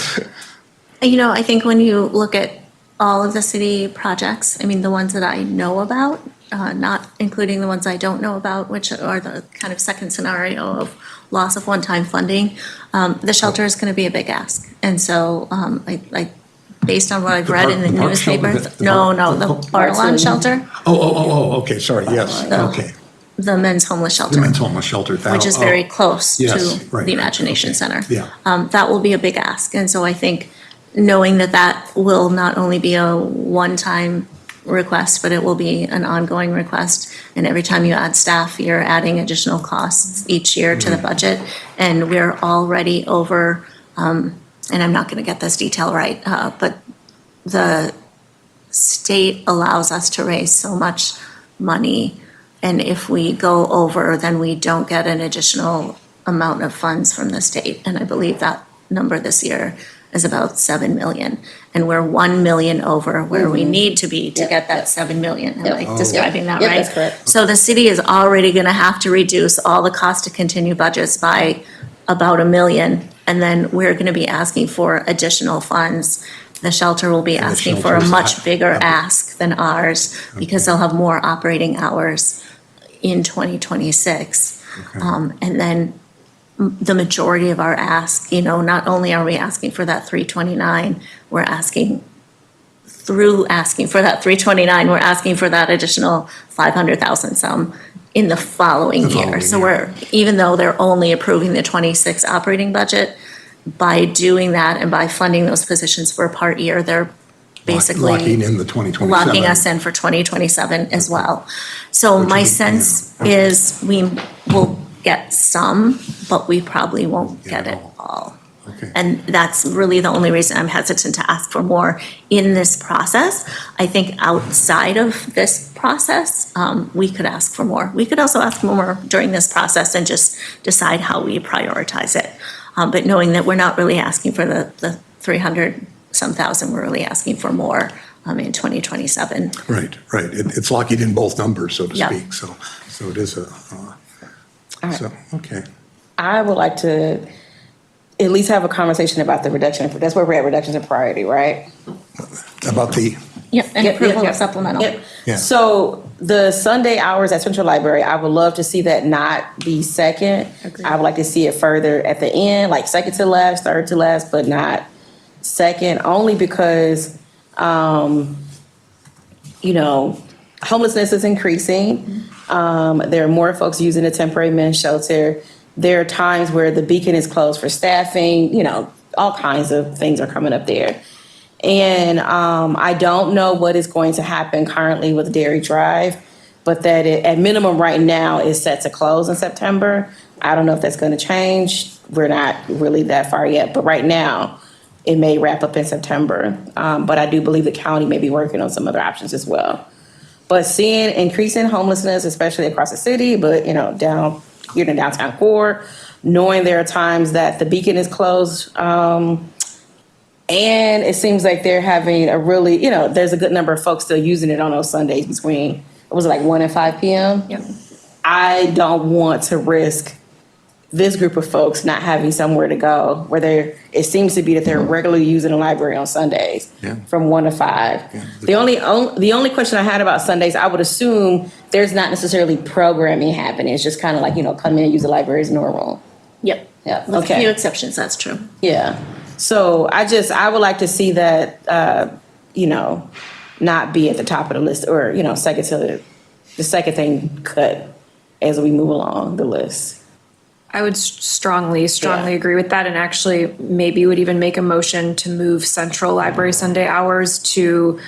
You know, I think when you look at all of the city projects, I mean, the ones that I know about, not including the ones I don't know about, which are the kind of second scenario of loss of one-time funding, the shelter is going to be a big ask. And so, based on what I've read in the newspaper, the Bartolon shelter. Okay, sorry, yes, okay. The men's homeless shelter. The men's homeless shelter. Which is very close to the Imagination Center. Yeah. That will be a big ask. And so I think knowing that will not only be a one-time request, but it will be an ongoing request. And every time you add staff, you're adding additional costs each year to the budget. And we're already over, and I'm not going to get this detail right, but the state allows us to raise so much money. And if we go over, then we don't get an additional amount of funds from the state. And I believe that number this year is about 7 million. And we're 1 million over where we need to be to get that 7 million. Am I describing that right? That's correct. So the city is already going to have to reduce all the cost to continue budgets by about 1 million. And then we're going to be asking for additional funds. The shelter will be asking for a much bigger ask than ours because they'll have more operating hours in 2026. And then the majority of our ask, not only are we asking for that 329, we're asking for that 329, we're asking for that additional 500,000 some in the following year. So even though they're only approving the 26 operating budget, by doing that and by funding those positions for a part year, they're basically Locking in the 2027. locking us in for 2027 as well. So my sense is we will get some, but we probably won't get it all. Okay. And that's really the only reason I'm hesitant to ask for more in this process. I think outside of this process, we could ask for more. We could also ask for more during this process and just decide how we prioritize it. But knowing that we're not really asking for the 300-some thousand, we're really asking for more in 2027. Right. It's locking in both numbers, so to Yeah. speak. So it is a, so, okay. I would like to at least have a conversation about the reduction. That's where we're at, reductions in priority, right? About the, Yep, and Yep, approval yep, of supplemental. Yep. Yeah. So the Sunday hours at Central Library, I would love to see that not be second. I would like to see it further at the end, like second to last, third to last, but not second, only because, homelessness is increasing. There are more folks using the temporary men's shelter. There are times where the Beacon is closed for staffing, all kinds of things are coming up there. And I don't know what is going to happen currently with Dairy Drive, but that it, at minimum right now, is set to close in September. I don't know if that's going to change. We're not really that far yet, but right now, it may wrap up in September. But I do believe the county may be working on some other options as well. But seeing increasing homelessness, especially across the city, but down here in the downtown core, knowing there are times that the Beacon is closed, and it seems like they're having a really, there's a good number of folks still using it on those Sundays between, was it like 1 and 5 p.m.? Yep. I don't want to risk this group of folks not having somewhere to go where it seems to be that they're regularly using the library on Sundays from 1 to 5. Yeah. The only question I had about Sundays, I would assume there's not necessarily programming happening. It's just kind of like, come in and use the library as normal. Yep. Yeah. With a Okay. few exceptions, that's true. Yeah. So I would like to see that, not be at the top of the list or, second to the second thing cut as we move along the list. I would strongly agree with that, and actually maybe would even make a motion to move Central Library Sunday hours to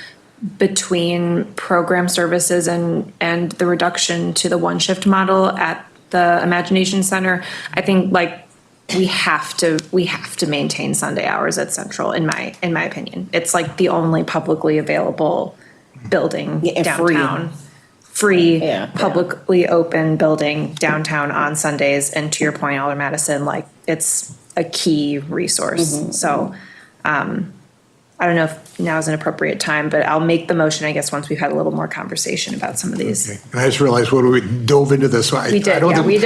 between program services and the reduction to the one shift model at the Imagination Center. I think we have to maintain Sunday hours at Central in my opinion. It's like the only publicly available building and free. downtown. Free, Yeah. publicly open building downtown on Sundays, and to your point, Alder Madison, it's a key resource. So, I don't know if now is an appropriate time, but I'll make the motion, I guess, once we've had a little more conversation about some of these. Okay. And I just realized when we dove into this. We did, yeah, we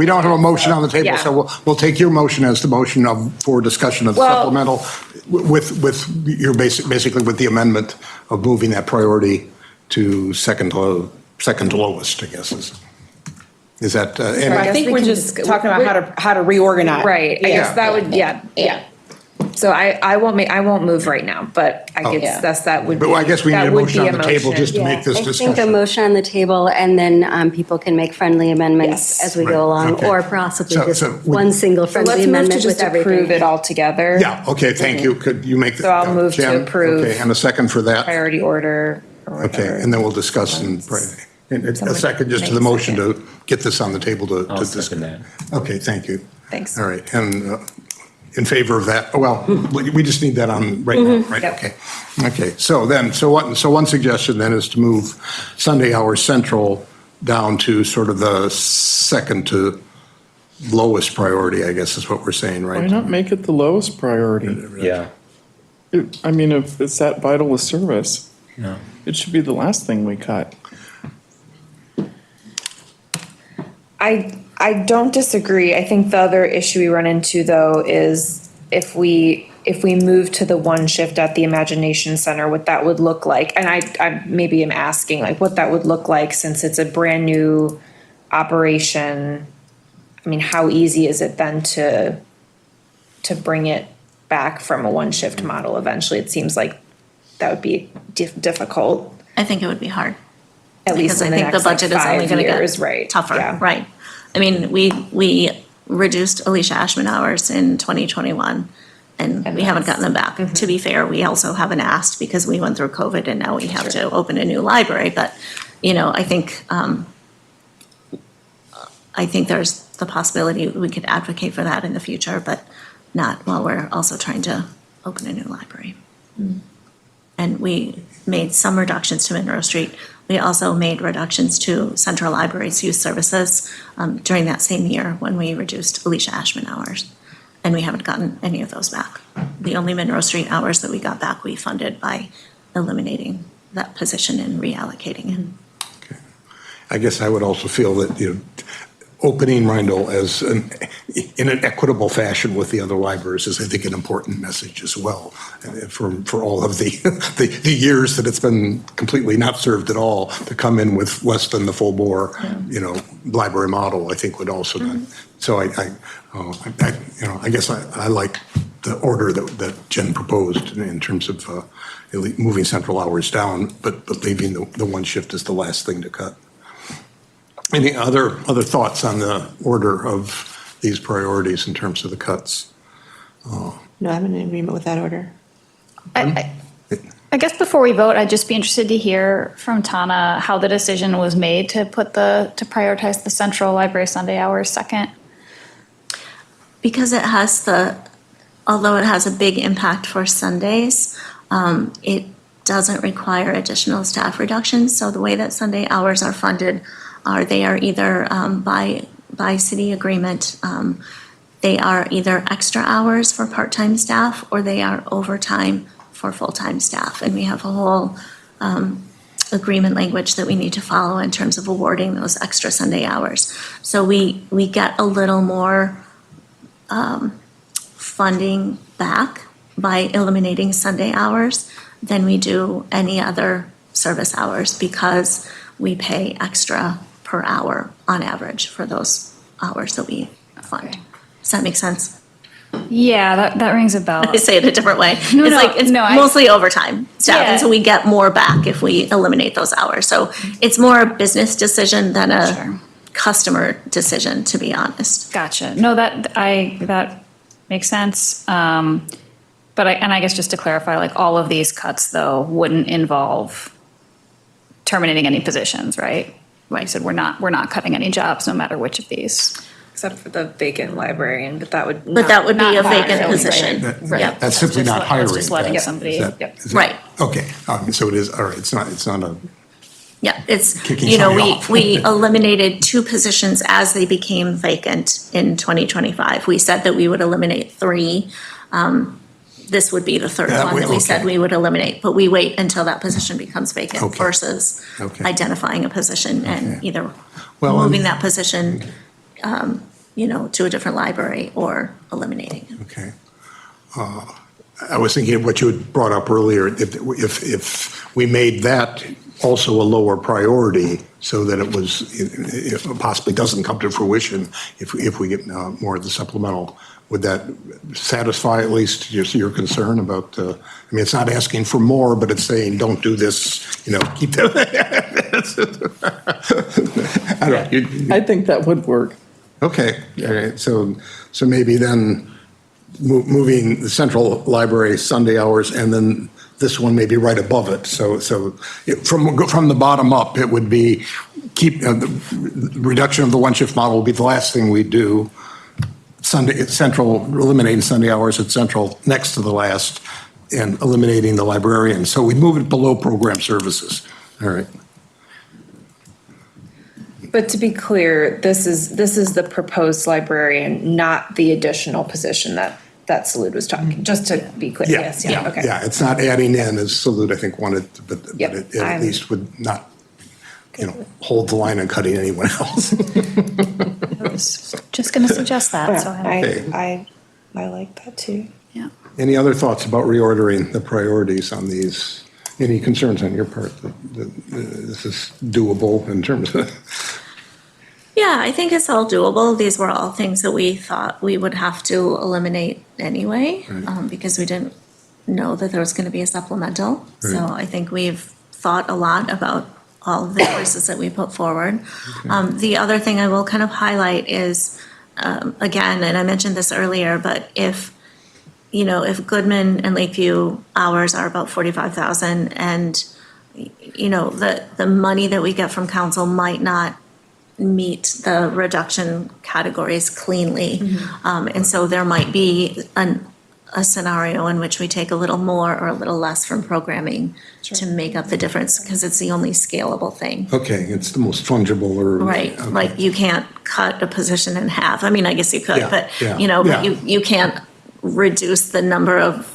don't have a motion on the table, Yeah. so we'll take your motion as the motion for discussion of the Well- supplemental with your basically with the amendment of moving that priority to second to lowest, I guess is that, and I guess think we we're can just discuss- talking about how to reorganize. Right, I guess Yeah. that would, yeah. So I won't move right now, but I guess that would be. but I guess we need that a would motion be on a the table motion. just to make this I think a discussion. motion on the table, and then people can make friendly amendments Yes. as we Right, go along, okay. or possibly So- just so would- one single So friendly let's move to amendment with just approve everything. it all together. Yeah, okay, thank you. Could you make? So I'll move to Jen? approve Okay, and a second for that. Priority order or Okay, whatever. and then we'll discuss and a Someone second just to the make a motion second. to get this on the table to I'll discuss. second that. Okay, thank you. Thanks. All right, and in favor of that, well, we just need that on right now, right? Yep. Okay, okay, so one suggestion then is to move Sunday hours central down to sort of the second to lowest priority, I guess is what we're saying, Why right? not make it the lowest priority? Yeah. I mean, if it's that vital a service, Yeah. it should be the last thing we cut. I don't disagree. I think the other issue we run into though is if we move to the one shift at the Imagination Center, what that would look like. And I maybe am asking what that would look like since it's a brand new operation. I mean, how easy is it then to bring it back from a one shift model eventually? It seems like that would be difficult, I think it would be hard. at least Because in I the think the next budget is only 5 going to years, get right? tougher, Yeah. right? I mean, we reduced Alicia Ashman hours in 2021, and we haven't gotten them back. To be fair, we also haven't asked because we went through COVID and now we have to open a new library. But, I think there's the possibility we could advocate for that in the future, but not while we're also trying to open a new library. And we made some reductions to Monroe Street. We also made reductions to Central Library's youth services during that same year when we reduced Alicia Ashman hours. And we haven't gotten any of those back. The only Monroe Street hours that we got back, we funded by eliminating that position and reallocating it. I guess I would also feel that, opening Rindle in an equitable fashion with the other libraries is, I think, an important message as well. For all of the years that it's been completely not served at all, to come in with less than the full bore, library model, I think would also not. So I guess I like the order that Jen proposed in terms of moving central hours down, but leaving the one shift as the last thing to cut. Any other thoughts on the order of these priorities in terms of the cuts? No, I'm in agreement with that order. I guess before we vote, I'd just be interested to hear from Tana how the decision was made to prioritize the Central Library Sunday hours second. Because although it has a big impact for Sundays, it doesn't require additional staff reductions. So the way that Sunday hours are funded they are either by city agreement, they are either extra hours for part-time staff or they are overtime for full-time staff. And we have a whole agreement language that we need to follow in terms of awarding those extra Sunday hours. So we get a little more funding back by eliminating Sunday hours than we do any other service hours because we pay extra per hour on average for those hours that we fund. Does that make sense? Yeah, that rings a bell. I say it a different way. It's I- mostly overtime staff, Yeah. and so we get more back if we eliminate those hours. So it's more a business decision than a customer decision, to be honest. Gotcha. No, that makes sense. But I guess just to clarify, like all of these cuts though wouldn't involve terminating any positions, right? Right. You said we're not cutting any jobs, no matter which of these. Except for the vacant librarian, but that would. But that would be a Not vacant hiring, position. right. Yep. That's simply Just not let- hiring. That's just letting That's- somebody, is that- yep. is that- Right. Okay, so it is, all right, it's not a, Yeah, it's, Kicking somebody off. we eliminated 2 positions as they became vacant in 2025. We said that we would eliminate 3. This would be the third That one way, that we said okay. we would eliminate, but we wait until that position becomes vacant Okay. versus Okay. identifying a position and Okay. either Well, moving that position, to a different library or eliminating it. okay. I was thinking of what you had brought up earlier, if we made that also a lower priority so that it possibly doesn't come to fruition if we get more of the supplemental, would that satisfy at least your concern about, it's not asking for more, but it's saying, don't do this, keep that. I don't know. I think that would work. Okay, all right, so maybe then moving the central library Sunday hours and then this one maybe right above it. So from the bottom up, it would be the reduction of the one shift model would be the last thing we do. Eliminating Sunday hours at central next to the last and eliminating the librarian. So we move it below program services. All right. But to be clear, this is the proposed librarian, not the additional position that Salud was talking, just to be clear. Yes, yeah, okay. Yeah, it's not adding in as Salud, I think, wanted, but Yep, it at least would not, hold the line on cutting anyone else. I was just going to suggest that, so. Okay. I like that too. Yeah. Any other thoughts about reordering the priorities on these? Any concerns on your part that this is doable in terms of? Yeah, I think it's all doable. These were all things that we thought we would have to eliminate anyway, because we didn't know that there was going to be a supplemental. So Right. I think we've thought a lot about all of the choices that we put forward. The other thing I will kind of highlight is again, and I mentioned this earlier, but if Goodman and Lakeview hours are about 45,000 and, the money that we get from council might not meet the reduction categories cleanly. And so there might be a scenario in which we take a little more or a little less from programming to make up the difference, because it's the only scalable thing. Okay, it's the most fungible or. Right, okay. like you can't cut a position in half. I mean, I guess you could, Yeah, but, yeah, but yeah. you can't reduce the number of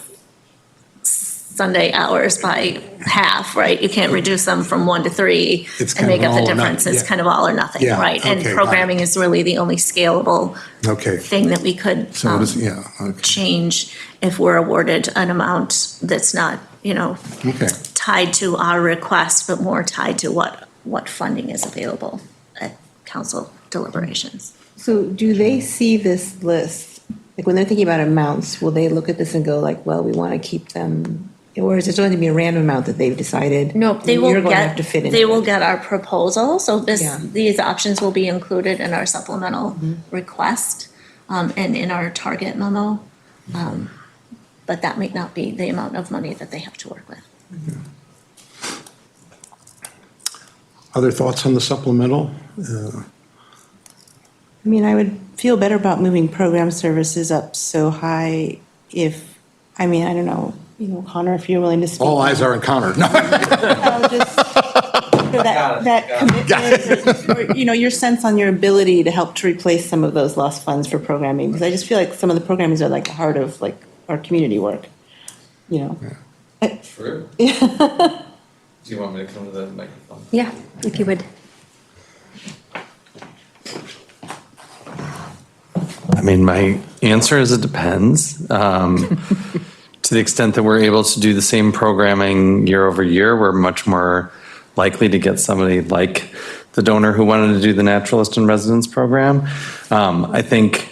Sunday hours by half, right? You can't reduce them from 1 to 3 It's and kind of make up the all or difference. nothing, It's yeah. kind of all or nothing, Yeah, right? okay, got And it. programming is really the only scalable Okay, thing that we could so it is, yeah, okay, change if we're awarded an amount that's not, okay. tied to our request, but more tied to what funding is available at council deliberations. So do they see this list, like when they're thinking about amounts, will they look at this and go like, well, we want to keep them, or is it going to be a random amount that they've decided? No, they and will you're going to have get, to fit into they will it? get our proposal, so Yeah. these options will be included in our supplemental request, and in our target memo. But that might not be the amount of money that they have to work with. Other thoughts on the supplemental? I mean, I would feel better about moving program services up so high if, I mean, I don't know, Connor, if you're willing to speak. All eyes are on Connor. No. That commitment, or, your sense on your ability to help to replace some of those lost funds for programming, because I just feel like some of the programming are like the heart of like our community work, True. Do you want me to come to the microphone? Yeah, if you would. I mean, my answer is it depends. To the extent that we're able to do the same programming year over year, we're much more likely to get somebody like the donor who wanted to do the Naturalist in Residence program. I think,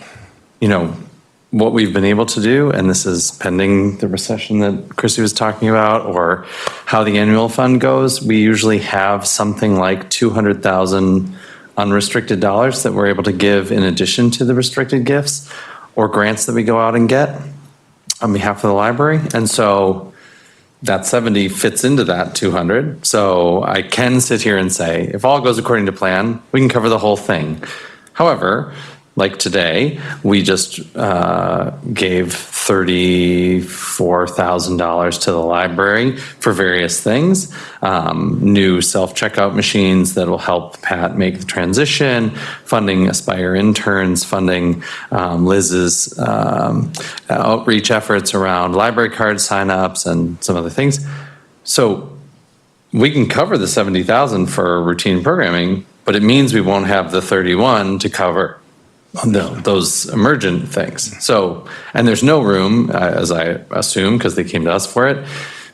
what we've been able to do, and this is pending the recession that Chrissy was talking about, or how the annual fund goes, we usually have something like 200,000 unrestricted dollars that we're able to give in addition to the restricted gifts or grants that we go out and get on behalf of the library. And so that 70 fits into that 200. So I can sit here and say, if all goes according to plan, we can cover the whole thing. However, like today, we just gave $34,000 to the library for various things. New self-checkout machines that will help Pat make the transition, funding Aspire interns, funding Liz's outreach efforts around library card signups and some other things. So we can cover the 70,000 for routine programming, but it means we won't have the 31 to cover those emergent things. So, and there's no room, as I assume, because they came to us for it,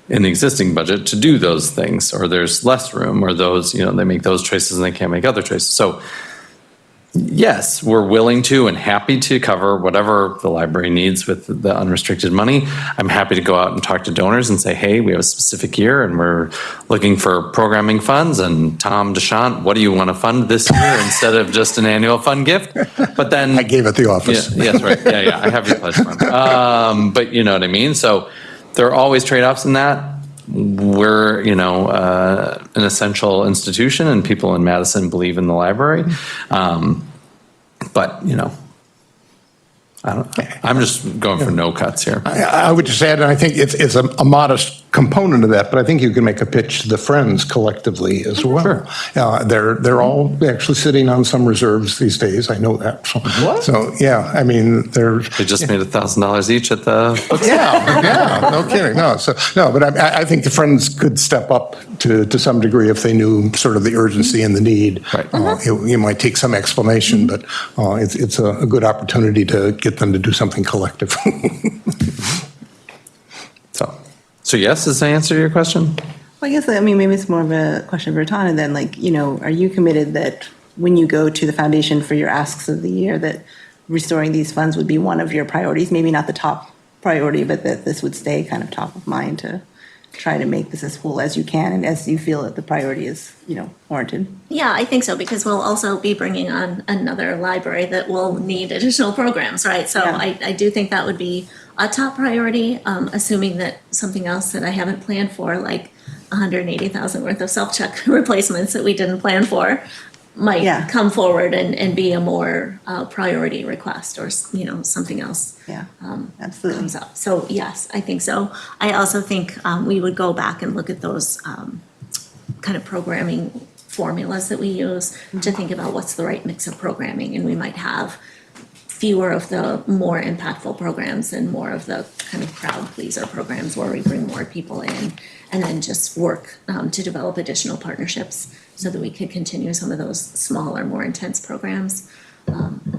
in the existing budget to do those things, or there's less room, or those, they make those choices and they can't make other choices. So yes, we're willing to and happy to cover whatever the library needs with the unrestricted money. I'm happy to go out and talk to donors and say, hey, we have a specific year and we're looking for programming funds. And Tom DeShant, what do you want to fund this year instead of just an annual fund gift? But then I gave it the office. Yeah, yes, right. Yeah. I have your pledge fund. But you know what I mean? So there are always trade-offs in that. We're, an essential institution and people in Madison believe in the library. But, I'm just going for no cuts here. I would just add, and I think it's a modest component of that, but I think you can make a pitch to the Friends collectively as well. Sure. They're all actually sitting on some reserves these days. I know that. So, What? So yeah, I mean, They just made $1,000 each at the. yeah, no kidding. But I think the Friends could step up to some degree if they knew sort of the urgency and the need. Right. You might take some explanation, but it's a good opportunity to get them to do something collective. So yes, does that answer your question? Well, I guess, maybe it's more of a question for Tana then, are you committed that when you go to the foundation for your asks of the year, that restoring these funds would be one of your priorities? Maybe not the top priority, but that this would stay kind of top of mind to try to make this as full as you can and as you feel that the priority is, warranted. Yeah, I think so, because we'll also be bringing on another library that will need additional programs, right? So Yeah. I do think that would be a top priority, assuming that something else that I haven't planned for, like 180,000 worth of self-check replacements that we didn't plan for, might Yeah. come forward and be a more priority request, or, something else Yeah, absolutely. comes up. So yes, I think so. I also think we would go back and look at those kind of programming formulas that we use to think about what's the right mix of programming, and we might have fewer of the more impactful programs and more of the kind of crowd pleaser programs where we bring more people in, and then just work to develop additional partnerships so that we could continue some of those smaller, more intense programs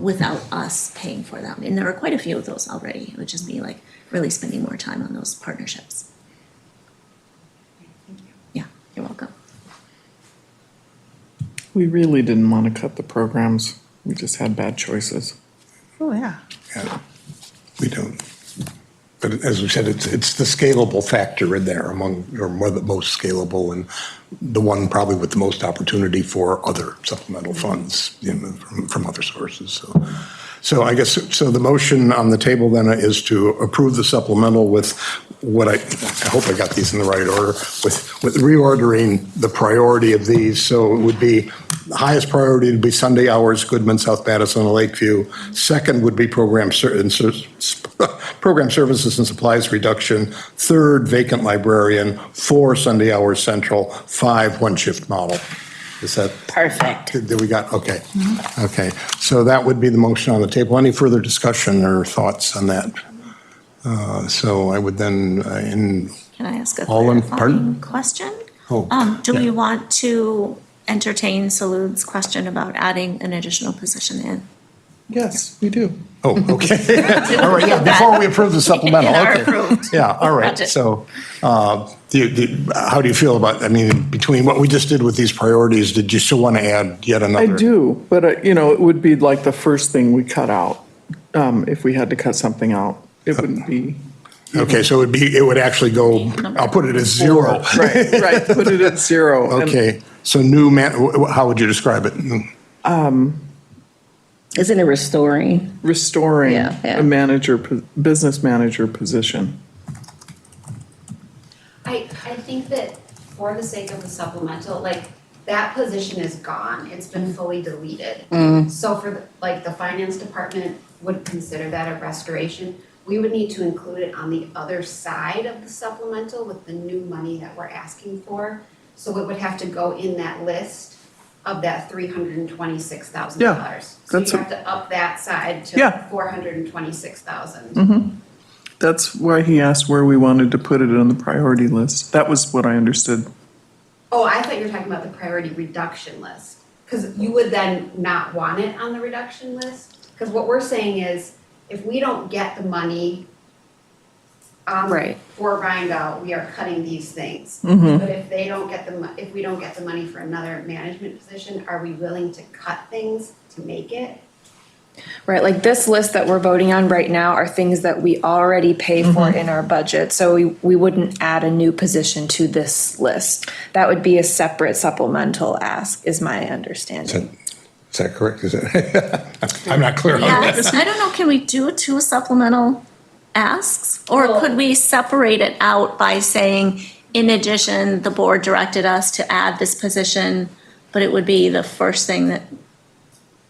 without us paying for them. And there are quite a few of those already. It would just be like really spending more time on those partnerships. Yeah, you're welcome. We really didn't want to cut the programs. We just had bad choices. Oh, yeah. Yeah, we don't. But as we said, it's the scalable factor in there or more the most scalable and the one probably with the most opportunity for other supplemental funds, from other sources. So I guess, the motion on the table then is to approve the supplemental with what I hope I got these in the right order, with reordering the priority of these. So it would be, the highest priority would be Sunday hours, Goodman, South Madison, and Lakeview. Second would be program services and supplies reduction. Third, vacant librarian. 4, Sunday hours central. 5, one-shift model. Is that? Perfect. Did we got, okay. Okay, so that would be the motion on the table. Any further discussion or thoughts on that? So I would then, Can I ask a All in- clarifying pardon? question? Oh, Do we want to entertain Salud's question about adding an additional position in? Yes, we do. oh, okay. All right, yeah, before we approve the supplemental, In our okay. approved Yeah, all right, budget. so how do you feel about, between what we just did with these priorities, did you still want to add yet another? I do, but, it would be like the first thing we cut out. If we had to cut something out, it wouldn't be. Okay, so it would actually go, I'll put it as 0. Right, put it at 0. And Okay, so how would you describe it? Isn't it restoring? Restoring Yeah, yeah. a business manager position. I think that for the sake of the supplemental, that position is gone, it's been fully deleted. So for the finance department would consider that a restoration. We would need to include it on the other side of the supplemental with the new money that we're asking for. So it would have to go in that list of that $326,000. Yeah, So that's you have to up that side to Yeah. $426,000. That's why he asked where we wanted to put it on the priority list. That was what I understood. Oh, I thought you were talking about the priority reduction list, because you would then not want it on the reduction list. Because what we're saying is, if we don't get the money Right. for Rheingold, we are cutting these things. Mm-hmm. But if they don't get if we don't get the money for another management position, are we willing to cut things to make it? Right, like this list that we're voting on right now are things that we already pay for in our budget. So we wouldn't add a new position to this list. That would be a separate supplemental ask, is my understanding. Is that correct? Is it? I'm not clear on Yeah, that. I don't know, can we do 2 supplemental asks? Or could we separate it out by saying, in addition, the board directed us to add this position, but it would be the first thing that,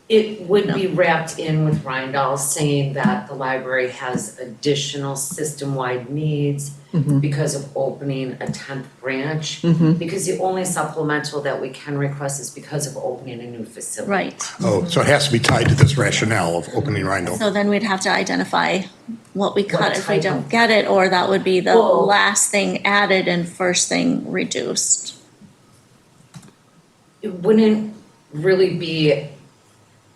It would be wrapped in with Rheindahl saying that the library has additional system-wide needs because of opening a 10th branch. Because the only supplemental that we can request is because of opening a new facility. right. Oh, so it has to be tied to this rationale of opening Rheingold. So then we'd have to identify what we cut What if we type don't of- get it, or that would be the Well- last thing added and first thing reduced. It wouldn't really be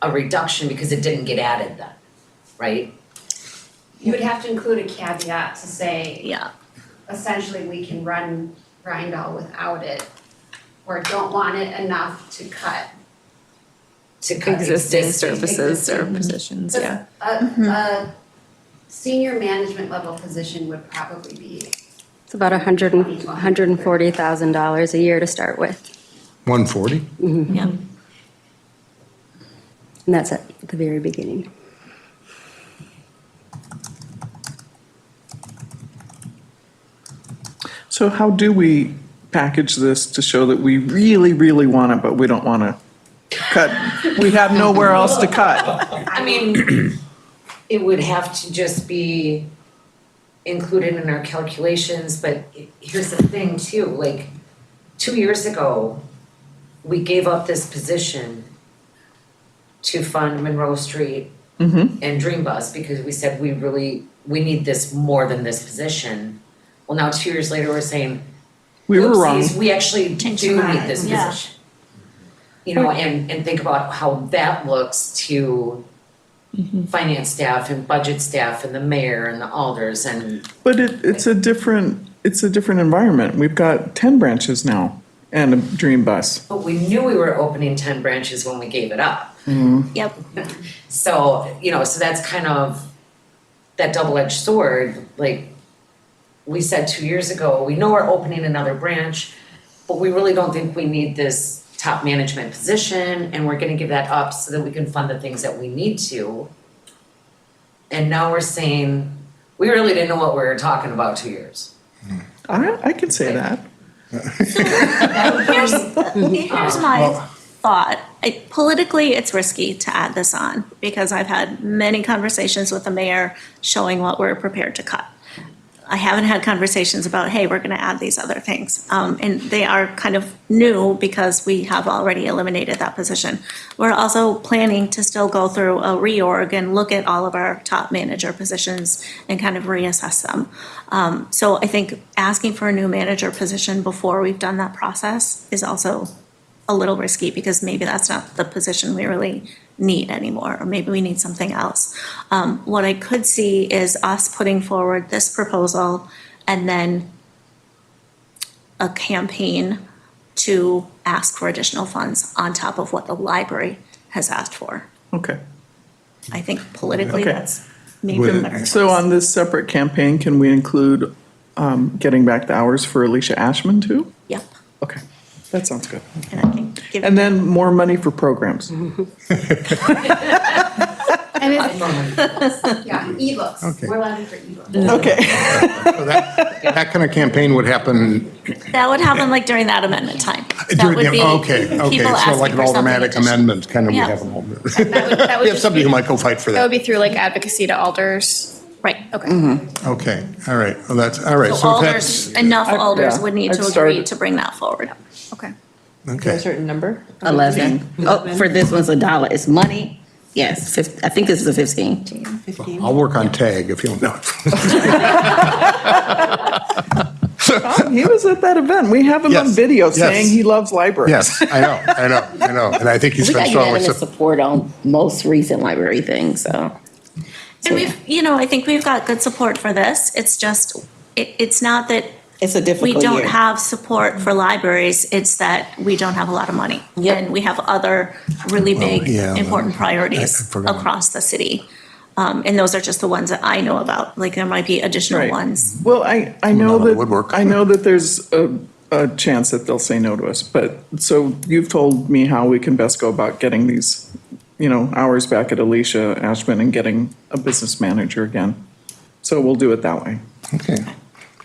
a reduction because it didn't get added then, right? You would have to include a caveat to say, Yeah. essentially, we can run Rheingold without it, or don't want it enough to cut. To cut Existing services or existing- positions, yeah. A senior management level position would probably be It's about $140,000 a year to start with. 140? Yeah. And that's at the very beginning. So how do we package this to show that we really, really want it, but we don't want to cut? We have nowhere else to cut. I mean, it would have to just be included in our calculations, but here's the thing too, like, 2 years ago, we gave up this position to fund Monroe Street and Dream Bus because we said we need this more than this position. Well, now 2 years later, we're saying, We were wrong. oopsies, we actually Change do your need mind, this yeah. position. You know, and think about how that looks to finance staff and budget staff and the mayor and the alders and. But it's a different environment. We've got 10 branches now and a Dream Bus. But we knew we were opening 10 branches when we gave it up. Yep. So, you know, so that's kind of that double-edged sword. Like we said 2 years ago, we know we're opening another branch, but we really don't think we need this top management position, and we're gonna give that up so that we can fund the things that we need to. And now we're saying, we really didn't know what we were talking about 2 years. I can say that. Here's my thought. Politically, it's risky to add this on because I've had many conversations with the mayor showing what we're prepared to cut. I haven't had conversations about, hey, we're going to add these other things. And they are kind of new because we have already eliminated that position. We're also planning to still go through a reorg and look at all of our top manager positions and kind of reassess them. So I think asking for a new manager position before we've done that process is also a little risky because maybe that's not the position we really need anymore, or maybe we need something else. What I could see is us putting forward this proposal and then a campaign to ask for additional funds on top of what the library has asked for. Okay. I think politically, Okay. that's maybe better. So on this separate campaign, can we include getting back the hours for Alicia Ashman too? Yep. Okay, that sounds good. And I can give. And then more money for programs. And yeah, ebooks. Okay. We're allowed for ebooks. Okay. So that kind of campaign would happen That would happen like during that amendment time. That during would the, be okay, people it's not like asking an for something automatic additional. amendment, kind of, we Yeah. have an almost. That would We have just somebody be- who might go fight for That would that. be through like advocacy to alders. Right. Okay. Okay, all right, well, that's, all right, So so if alders, that's, enough alders yeah, would need I'd to start- agree to bring that forward. Okay. okay. certain number? 11. Oh, for this one's $1. It's money? Yes, I think this is a 15. 15. I'll work on tag if you'll know. He was at that event. We have him on Yes, video yes. saying he loves libraries. Yes, I know, and I think he's We been got strongly. unanimous support on most recent library things, so. And we've, I think we've got good support for this. It's just, it's not that It's a difficult we year. don't have support for libraries, it's that we don't have a lot of money. Yep. And we have other really big, yeah, important I priorities forgot. across the city. And those are just the ones that I know about, like there might be additional Right. ones. Well, I know out of the that, woodwork. I know that there's a chance that they'll say no to us, but, so you've told me how we can best go about getting these, hours back at Alicia Ashman and getting a business manager again. So we'll do it that way. Okay,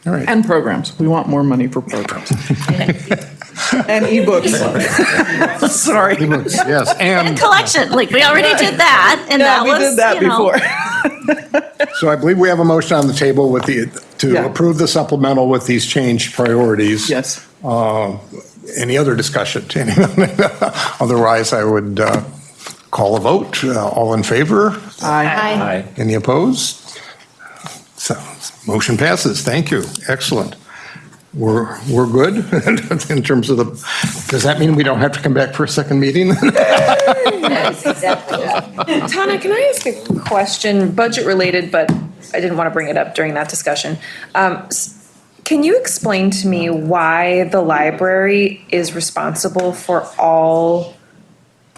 all right. And programs. We want more money for programs. And ebooks. Sorry. Yes, And and collection, like we already did that, and Yeah, that we was, did that before. so I believe we have a motion on the table with to Yeah. approve the supplemental with these changed priorities. Yes. Any other discussion? Otherwise, I would call a vote. All in favor? Aye. Aye. Any opposed? So, motion passes. Thank you. Excellent. We're good in terms of does that mean we don't have to come back for a second meeting? Yes, exactly. Tana, can I ask a question, budget related, but I didn't want to bring it up during that discussion. Can you explain to me why the library is responsible for all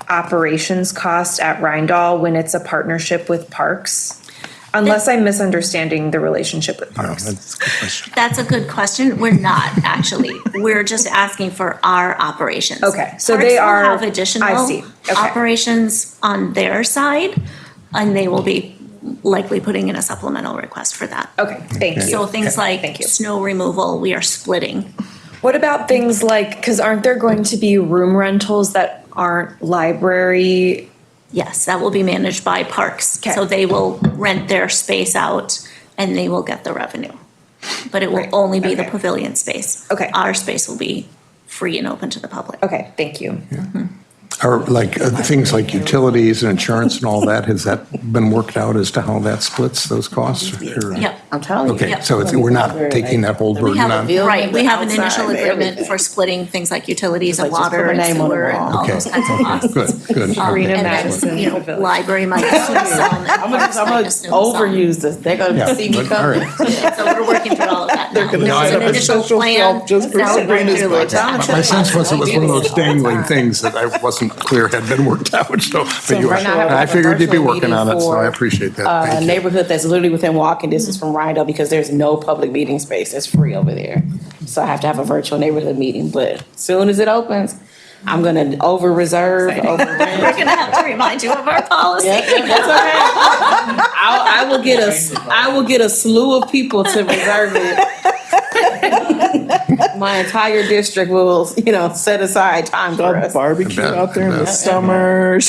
operations costs at Rheindal when it's a partnership with Parks? Unless I'm misunderstanding the relationship with No, parks. that's a good question. That's a good question. We're not, actually. We're just asking for our operations. Okay, so Parks they will are- have I additional see. Okay. operations on their side, and they will be likely putting in a supplemental request for that. Okay, thank you. So things Thank like you. snow removal, we are splitting. What about things like, because aren't there going to be room rentals that aren't library? Yes, that will be managed by parks. Okay. So they will rent their space out and they will get the revenue. But it will Right. only be the Okay. pavilion space. Okay. Our space will be free and open to the public. Okay, thank you. Or like things like utilities and insurance and all that, has that been worked out as to how that splits those costs? Or- Yep. I'm telling you. Okay, Yep. so we're not taking that whole We burden have, on? right, we have an initial outside, agreement everything. for splitting things like utilities and Like, just put water my and name on the sewer and wall. all Okay. those kinds of costs. Good, good. Arena Okay. Madison. And then, you know, library might assume some. and I'm parks might gonna assume some. overuse this. They're Yeah, gonna see me but- all coming. right. So we're working through all of that now. gonna There's set an up a initial social plan. shelf just for Now we're going Sabrina's through books. exactly. My sense was it was one of those dangling things that I wasn't clear had been worked out, so. but you- right now I have I figured you'd be virtual working on it, so I meeting appreciate that. for, Thank you. neighborhood that's literally within walking distance from Rhino because there's no public meeting space. It's free over there. So I have to have a virtual neighborhood meeting, but soon as it opens, I'm gonna over reserve, over We're rent. gonna have to remind you of our policy. Yeah, that's okay. I will get a slew of people to reserve it. My entire district will, set aside time for us. Barbecue I bet, out there in I the bet. summer.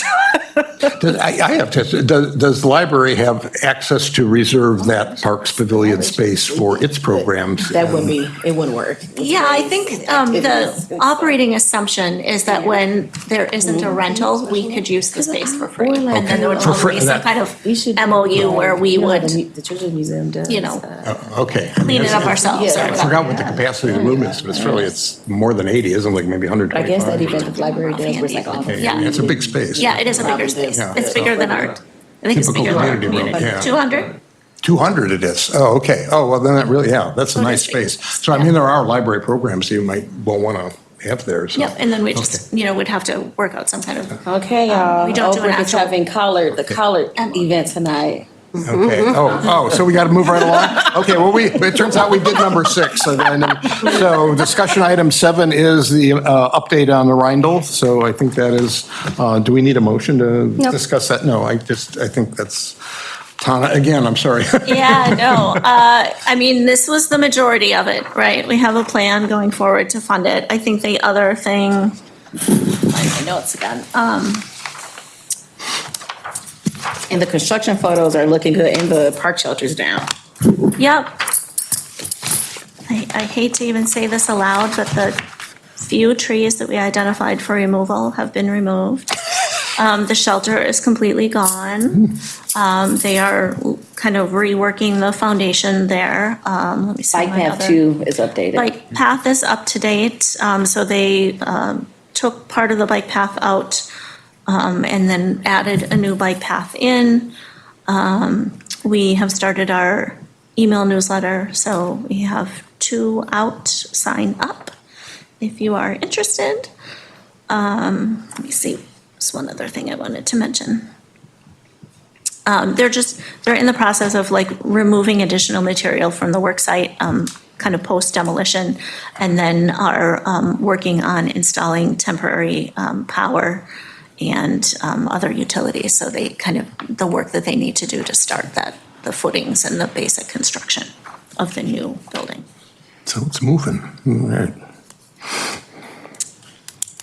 I have to, does the library have access to reserve that Parks Pavilion space for its programs? It wouldn't work. Yeah, I think the operating assumption is that when there isn't a rental, we could use the space for free. And then there would For free, probably be some that- kind of MOU where we would, The Children's Museum does. Okay. clean it up ourselves or I whatever. forgot what the capacity of the room is, but it's more than 80, isn't it? Like maybe I guess 125? that event the library does was like all. Okay, Yeah. It's a big space. Yeah, it is a bigger space. Yeah. It's bigger than our, I think it's Typical bigger than our community room, community. yeah. 200? 200 it is. Oh, okay. Oh, well, then that really, yeah, that's a So it nice is big. space. So I mean, there are library programs you might want to have there, so. Yep, and then we just, would have to work out some kind of, Okay, y'all. we don't do an Oakbrook is actual- having the collard event tonight. Okay, so we got to move right along? Okay, well, it turns out we did number 6. So discussion item 7 is the update on the Rhindle. So I think that is, do we need a motion to discuss that? No, I think that's, Tana, again, I'm sorry. yeah, no. I mean, this was the majority of it, right? We have a plan going forward to fund it. I think the other thing, I know it's again, And the construction photos are looking good and the park shelter's down. yep. I hate to even say this aloud, but the few trees that we identified for removal have been removed. The shelter is completely gone. They are kind of reworking the foundation there. Let me see. Bike my path other- 2 is updated. Bike path is up to date, so they took part of the bike path out and then added a new bike path in. We have started our email newsletter, so we have 2 out, sign up if you are interested. Let me see, there's one other thing I wanted to mention. They're in the process of like removing additional material from the work site, kind of post demolition, and then are working on installing temporary power and other utilities. So they kind of, the work that they need to do to start the footings and the basic construction of the new building. So it's moving. All right.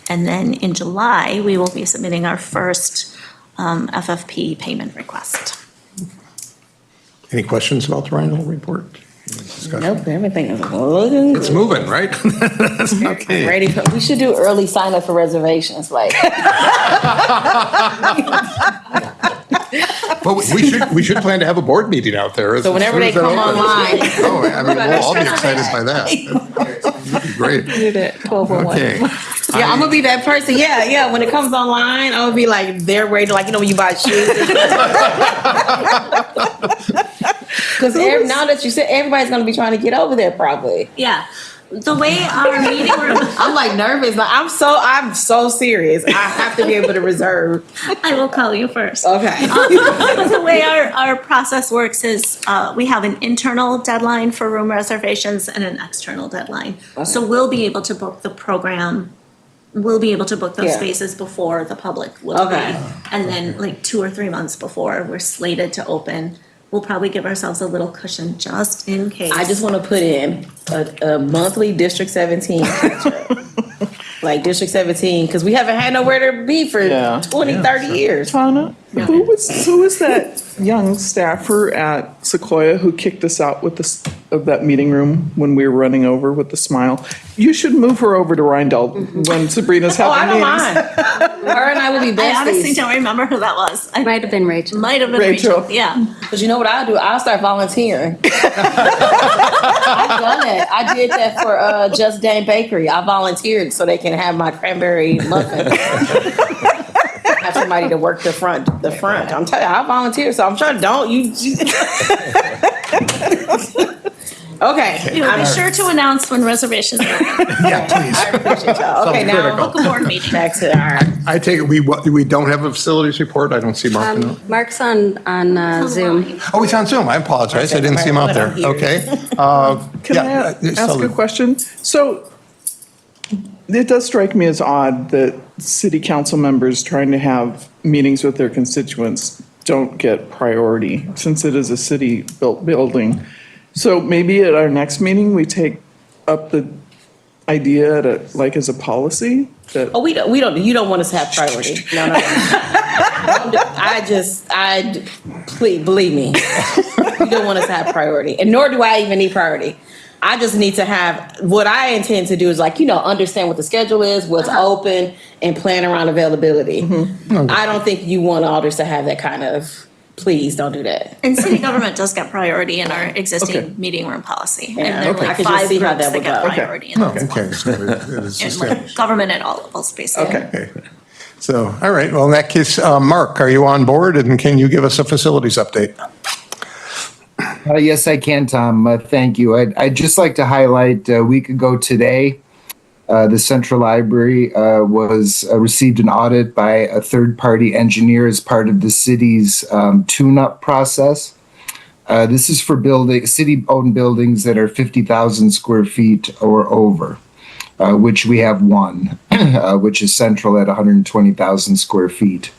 And then in July, we will be submitting our first FFP payment request. Any questions about the Rhindle report? Discussion? Nope, everything is looking It's good. moving, right? Okay. Ready for, we should do early sign up for reservations, like. Well, we should plan to have a board meeting out there. So whenever they come online. Oh, I mean, we'll all be excited by that. That'd be great. Do that 1201. Okay. Yeah, I'm gonna be that person. Yeah. When it comes online, I'm gonna be like, they're ready to, like, when you buy shoes. Because now that you said, everybody's gonna be trying to get over there probably. Yeah. The way our meeting room, I'm like nervous. Like I'm so serious. I have to be able to reserve. I will call you first. Okay. The way our process works is we have an internal deadline for room reservations and an external deadline. So we'll be able to book the program, we'll be able to book those Yeah. spaces before the public will be. Okay. And then like 2 or 3 months before we're slated to open, we'll probably give ourselves a little cushion just in case. I just want to put in a monthly District 17 catch-up. Like District 17, because we haven't had nowhere to be for 20, 30 years. Tana, who was that young staffer at Sequoia who kicked us out with of that meeting room when we were running over with the smile? You should move her over to Rindell when Sabrina's Oh, I having don't meetings. mind. Her and I will be besties. I honestly don't remember who that was. Might have been Rachel. Might have been Rachel. Yeah. Because you know what I'll do? I'll start volunteering. I've done it. I did that for Just Dane Bakery. I volunteered so they can have my cranberry muffin. Have somebody to work the front. I'm telling you, I volunteer, so I'm sure don't you. Okay. You'll be sure to announce when reservations are open. Yeah, please. I appreciate y'all. Okay, now Book a board meeting. back to our. I take it we don't have a facilities report? I don't see Mark. in it. Mark's on Zoom. Oh, he's on Zoom. I apologize. I didn't see him out there. Okay. Can I ask a question? So it does strike me as odd that city council members trying to have meetings with their constituents don't get priority since it is a city-built building. So maybe at our next meeting, we take up the idea as a policy that. Oh, we don't. You don't want us to have priority. No. Please believe me. You don't want us to have priority, and nor do I even need priority. I just need to have, what I intend to do is understand what the schedule is, what's open, and plan around availability. I don't think you want others to have that kind of, please don't do that. And city government does get priority in our existing meeting room policy. Yeah, And there okay. are I like could just 5 see how groups that that would get go. priority in that spot. Okay, so it is And like established. government at all levels, basically. Okay. So, all right, well, in that case, Mark, are you on board, and can you give us a facilities update? Yes, I can, Tom. Thank you. I'd just like to highlight a week ago today, the Central Library received an audit by a third-party engineer as part of the city's tune-up process. This is for city-owned buildings that are 50,000 square feet or over, which we have one, which is Central at 120,000 square feet.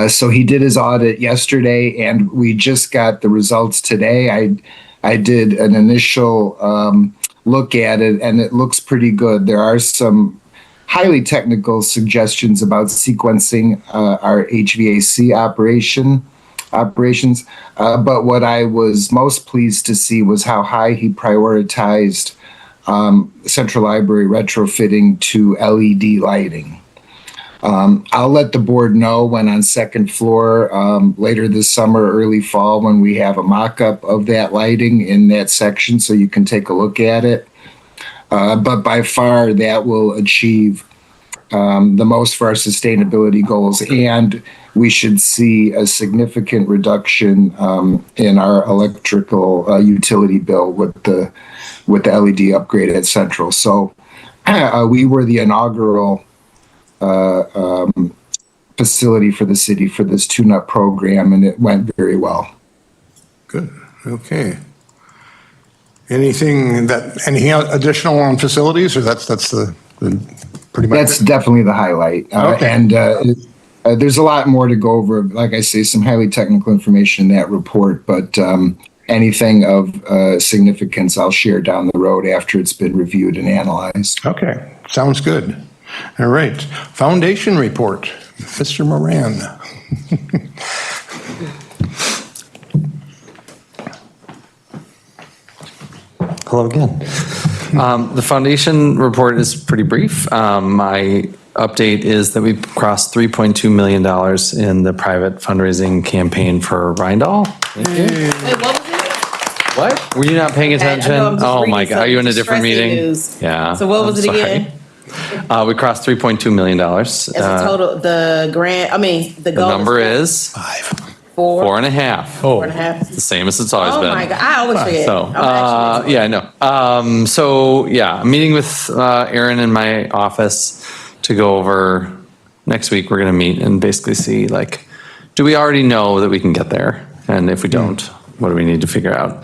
So he did his audit yesterday, and we just got the results today. I did an initial look at it, and it looks pretty good. There are some highly technical suggestions about sequencing our HVAC operations, but what I was most pleased to see was how high he prioritized Central Library retrofitting to LED lighting. I'll let the board know when on second floor later this summer, early fall, when we have a mock-up of that lighting in that section so you can take a look at it. But by far that will achieve the most for our sustainability goals, and we should see a significant reduction in our electrical utility bill with the LED upgrade at Central. So we were the inaugural facility for the city for this tune-up program, and it went very well. Good, okay. Anything additional on facilities, or that's the pretty much That's it? definitely the highlight. Okay. And there's a lot more to go over. Like I say, some highly technical information in that report, but anything of significance I'll share down the road after it's been reviewed and analyzed. Okay, sounds good. All right, foundation report, Mr. Moran. Hello again. The foundation report is pretty brief. My update is that we crossed $3.2 million in the private fundraising campaign for Rindall. Wait, what was it? What? Were you not paying attention? I'm just Oh reading my God, are you in a different distressing meeting? news. Yeah. So what was I'm it sorry. again? We crossed $3.2 million. As a total, the goal. number is? 4.5. Four and a half. The same as it's always Oh been. my God, I always forget. So, yeah, I know. So, yeah, I'm meeting with Erin in my office to go over, next week, we're going to meet and basically see, like, do we already know that we can get there? And if we don't, what do we need to figure out?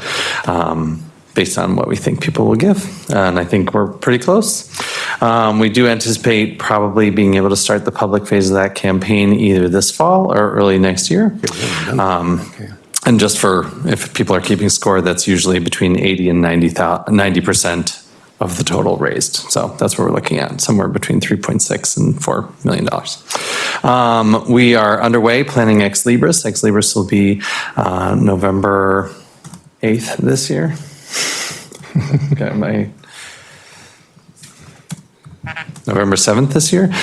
Based on what we think people will give. And I think we're pretty close. We do anticipate probably being able to start the public phase of that campaign either this fall or early next year. And just for, if people are keeping score, that's usually between 80 and 90% of the total raised. So that's what we're looking at, somewhere between 3.6 and $4 million. We are underway planning Ex Libris. Ex Libris will be November 8th this year. Got my November 7th this year.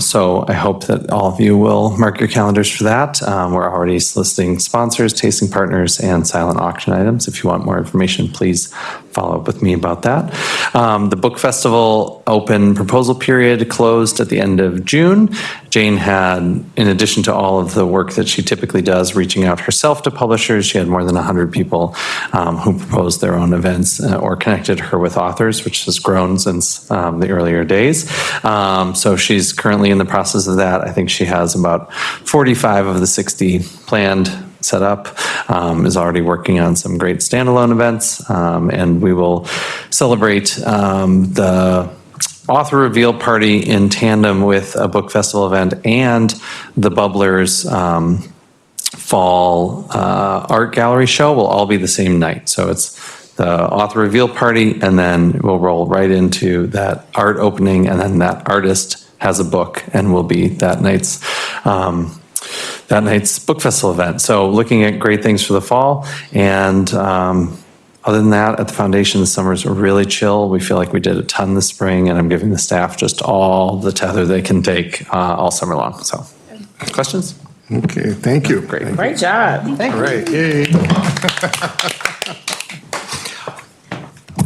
So I hope that all of you will mark your calendars for that. We're already soliciting sponsors, tasting partners, and silent auction items. If you want more information, please follow up with me about that. The book festival open proposal period closed at the end of June. Jane had, in addition to all of the work that she typically does, reaching out herself to publishers, she had more than 100 people who proposed their own events or connected her with authors, which has grown since the earlier days. So she's currently in the process of that. I think she has about 45 of the 60 planned set up, is already working on some great standalone events, and we will celebrate the author reveal party in tandem with a book festival event and the Bubblers fall art gallery show will all be the same night. So it's the author reveal party, and then we'll roll right into that art opening, and then that artist has a book and will be that night's book festival event. So looking at great things for the fall. And other than that, at the foundation, the summers are really chill. We feel like we did a ton this spring, and I'm giving the staff just all the tether they can take all summer long. So questions? Okay, thank you. Great job. Thank you. All right, yay.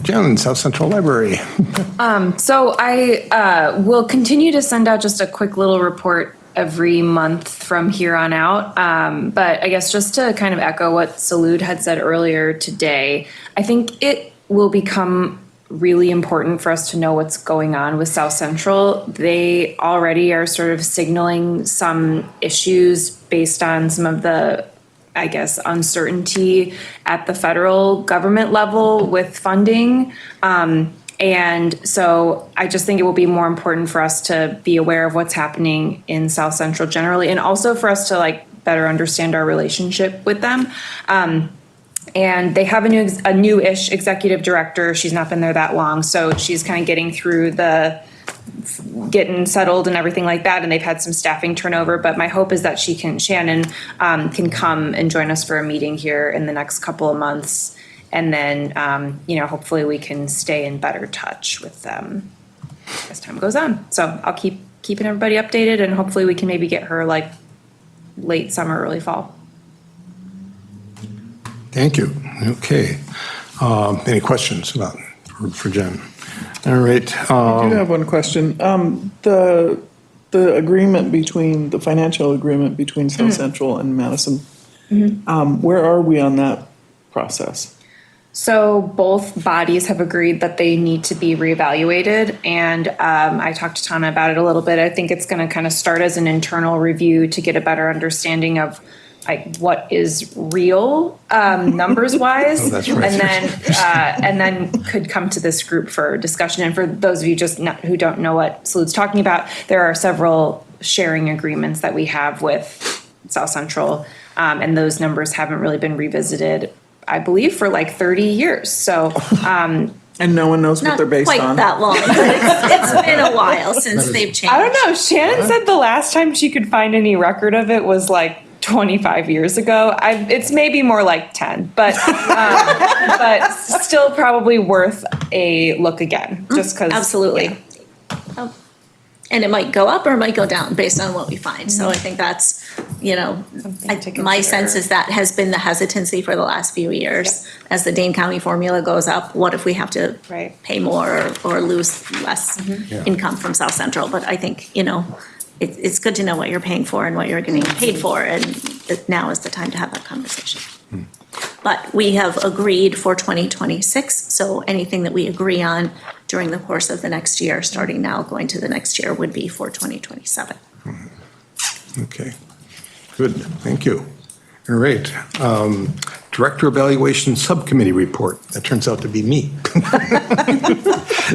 Jen, South Central Library. So I will continue to send out just a quick little report every month from here on out. But I guess just to kind of echo what Salud had said earlier today, I think it will become really important for us to know what's going on with South Central. They already are sort of signaling some issues based on some of the, I guess, uncertainty at the federal government level with funding. And so I just think it will be more important for us to be aware of what's happening in South Central generally, and also for us to like better understand our relationship with them. And they have a new-ish executive director. She's not been there that long, so she's kind of getting settled and everything like that. And they've had some staffing turnover, but my hope is that Shannon can come and join us for a meeting here in the next couple of months. And then, hopefully we can stay in better touch with them as time goes on. So I'll keep keeping everybody updated, and hopefully we can maybe get her like late summer, early fall. Thank you. Okay. Any questions for Jen? All right. I do have one question. The agreement the financial agreement between South Central and Madison, where are we on that process? So both bodies have agreed that they need to be reevaluated, and I talked to Tana about it a little bit. I think it's going to kind of start as an internal review to get a better understanding of like what is real numbers wise, that's right. and then could come to this group for discussion. And for those of you who don't know what Salud's talking about, there are several sharing agreements that we have with South Central, and those numbers haven't really been revisited, I believe, for like 30 years. So, and no one knows what they're based on. Not quite that long. It's been a while since they've changed. I don't know. Shannon said the last time she could find any record of it was like 25 years ago. It's maybe more like 10, but still probably worth a look again, just because. Absolutely. Yeah. And it might go up or it might go down based on what we find. So I think that's, my sense is that has been the hesitancy for the last few years. Yep. As the Dane County formula goes up, what if we have to pay more or lose less income from South Central? But I think, it's good to know what you're paying for and what you're getting paid for. And now is the time to have that conversation. But we have agreed for 2026, so anything that we agree on during the course of the next year, starting now, going to the next year, would be for 2027. Okay, good, thank you. All right, Director Evaluation Subcommittee report. That turns out to be me.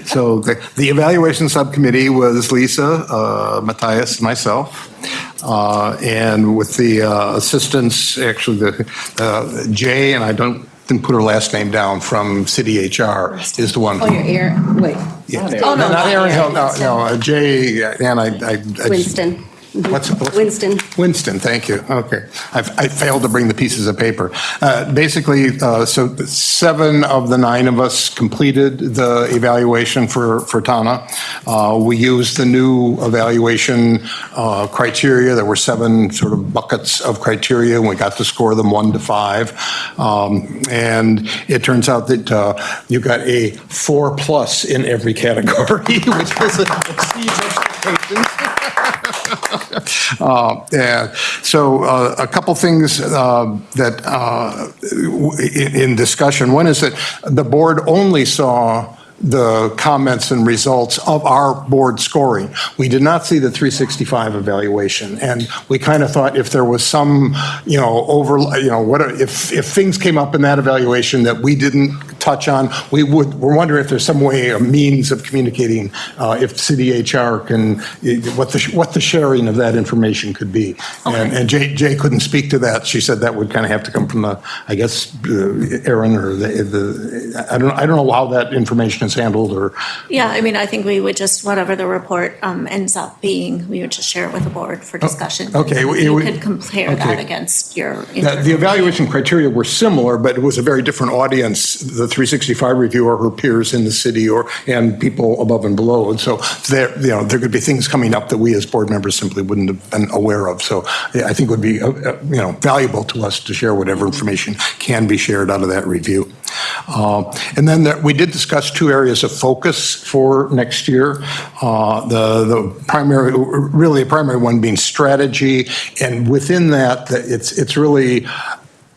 So the Evaluation Subcommittee was Lisa, Matthias, and myself. And with the assistance, actually, the Jay, and I didn't put her last name down, from City HR is the one. Oh, your ear, wait. Yeah. Oh, no, Not Aaron, Aaron. no, Jay, and I. Winston. What's Winston. Winston, thank you. Okay. I failed to bring the pieces of paper. Basically, so 7 of the 9 of us completed the evaluation for Tana. We used the new evaluation criteria. There were 7 sort of buckets of criteria, and we got to score them 1 to 5. And it turns out that you got a 4+ in every category, which was exceeds expectations. Yeah. So a couple things that in discussion. One is that the board only saw the comments and results of our board scoring. We did not see the 365 evaluation, and we kind of thought if there was some, if things came up in that evaluation that we didn't touch on, we're wondering if there's some way, a means of communicating, if City HR can, what the sharing of that information could be. Okay. And Jay couldn't speak to that. She said that would kind of have to come from Aaron or I don't know how that information is handled, or. Yeah, I mean, I think we would just, whatever the report ends up being, we would just share it with the board for discussion. Okay. You could compare that against your. The evaluation criteria were similar, but it was a very different audience, the 365 reviewer, her peers in the city, and people above and below. And so there could be things coming up that we as board members simply wouldn't have been aware of. So I think it would be, valuable to us to share whatever information can be shared out of that review. And then we did discuss 2 areas of focus for next year. The primary one being strategy, and within that, it's really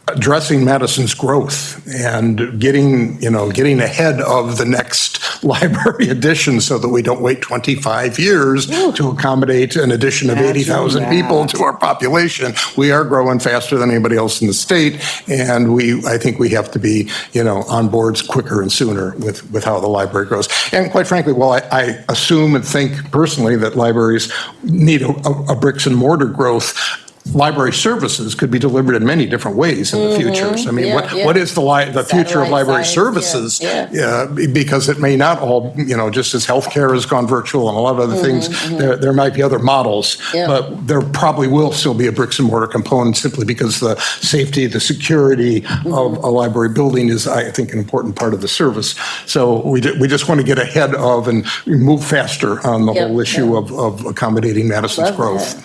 addressing Madison's growth and getting ahead of the next library addition so that we don't wait 25 years to accommodate an addition of 80,000 people to our population. We are growing faster than anybody else in the state, and I think we have to be, on boards quicker and sooner with how the library grows. And quite frankly, while I assume and think personally that libraries need a bricks and mortar growth, library services could be delivered in many different ways in the future. So, I mean, what is the future of library services? Because it may not all, just as healthcare has gone virtual and a lot of other things, there might be other models, but there probably will still be a bricks and mortar component simply because the safety, the security of a library building is, I think, an important part of the service. So we just want to get ahead of and move faster on the whole issue of accommodating Madison's growth.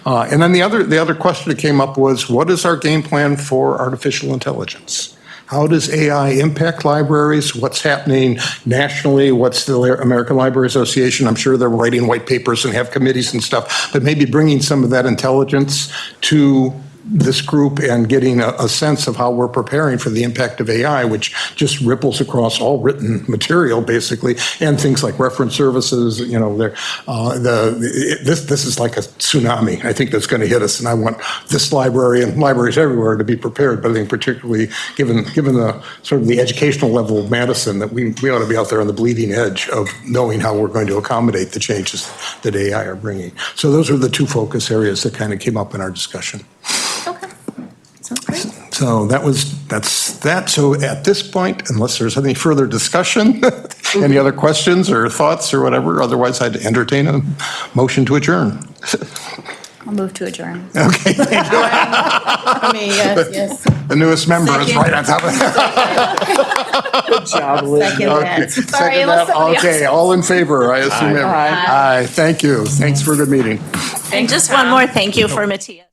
And then the other question that came up was, what is our game plan for artificial intelligence? How does AI impact libraries? What's happening nationally? What's the American Library Association? I'm sure they're writing white papers and have committees and stuff, but maybe bringing some of that intelligence to this group and getting a sense of how we're preparing for the impact of AI, which just ripples across all written material, basically, and things like reference services. This is like a tsunami, I think, that's going to hit us, and I want this library and libraries everywhere to be prepared. But I think particularly given the sort of the educational level of Madison, that we ought to be out there on the bleeding edge of knowing how we're going to accommodate the changes that AI are bringing. So those are the 2 focus areas that kind of came up in our discussion. So that's that. So at this point, unless there's any further discussion, any other questions or thoughts or whatever, otherwise I'd entertain a motion to adjourn. I'll move to adjourn. Okay, thank you. I mean, yes. The newest member is right on top of it. Good job, Liz. Second that. Okay, all in favor, I assume. Aye. Thank you. Thanks for a good meeting. And just one more thank you for Matthias.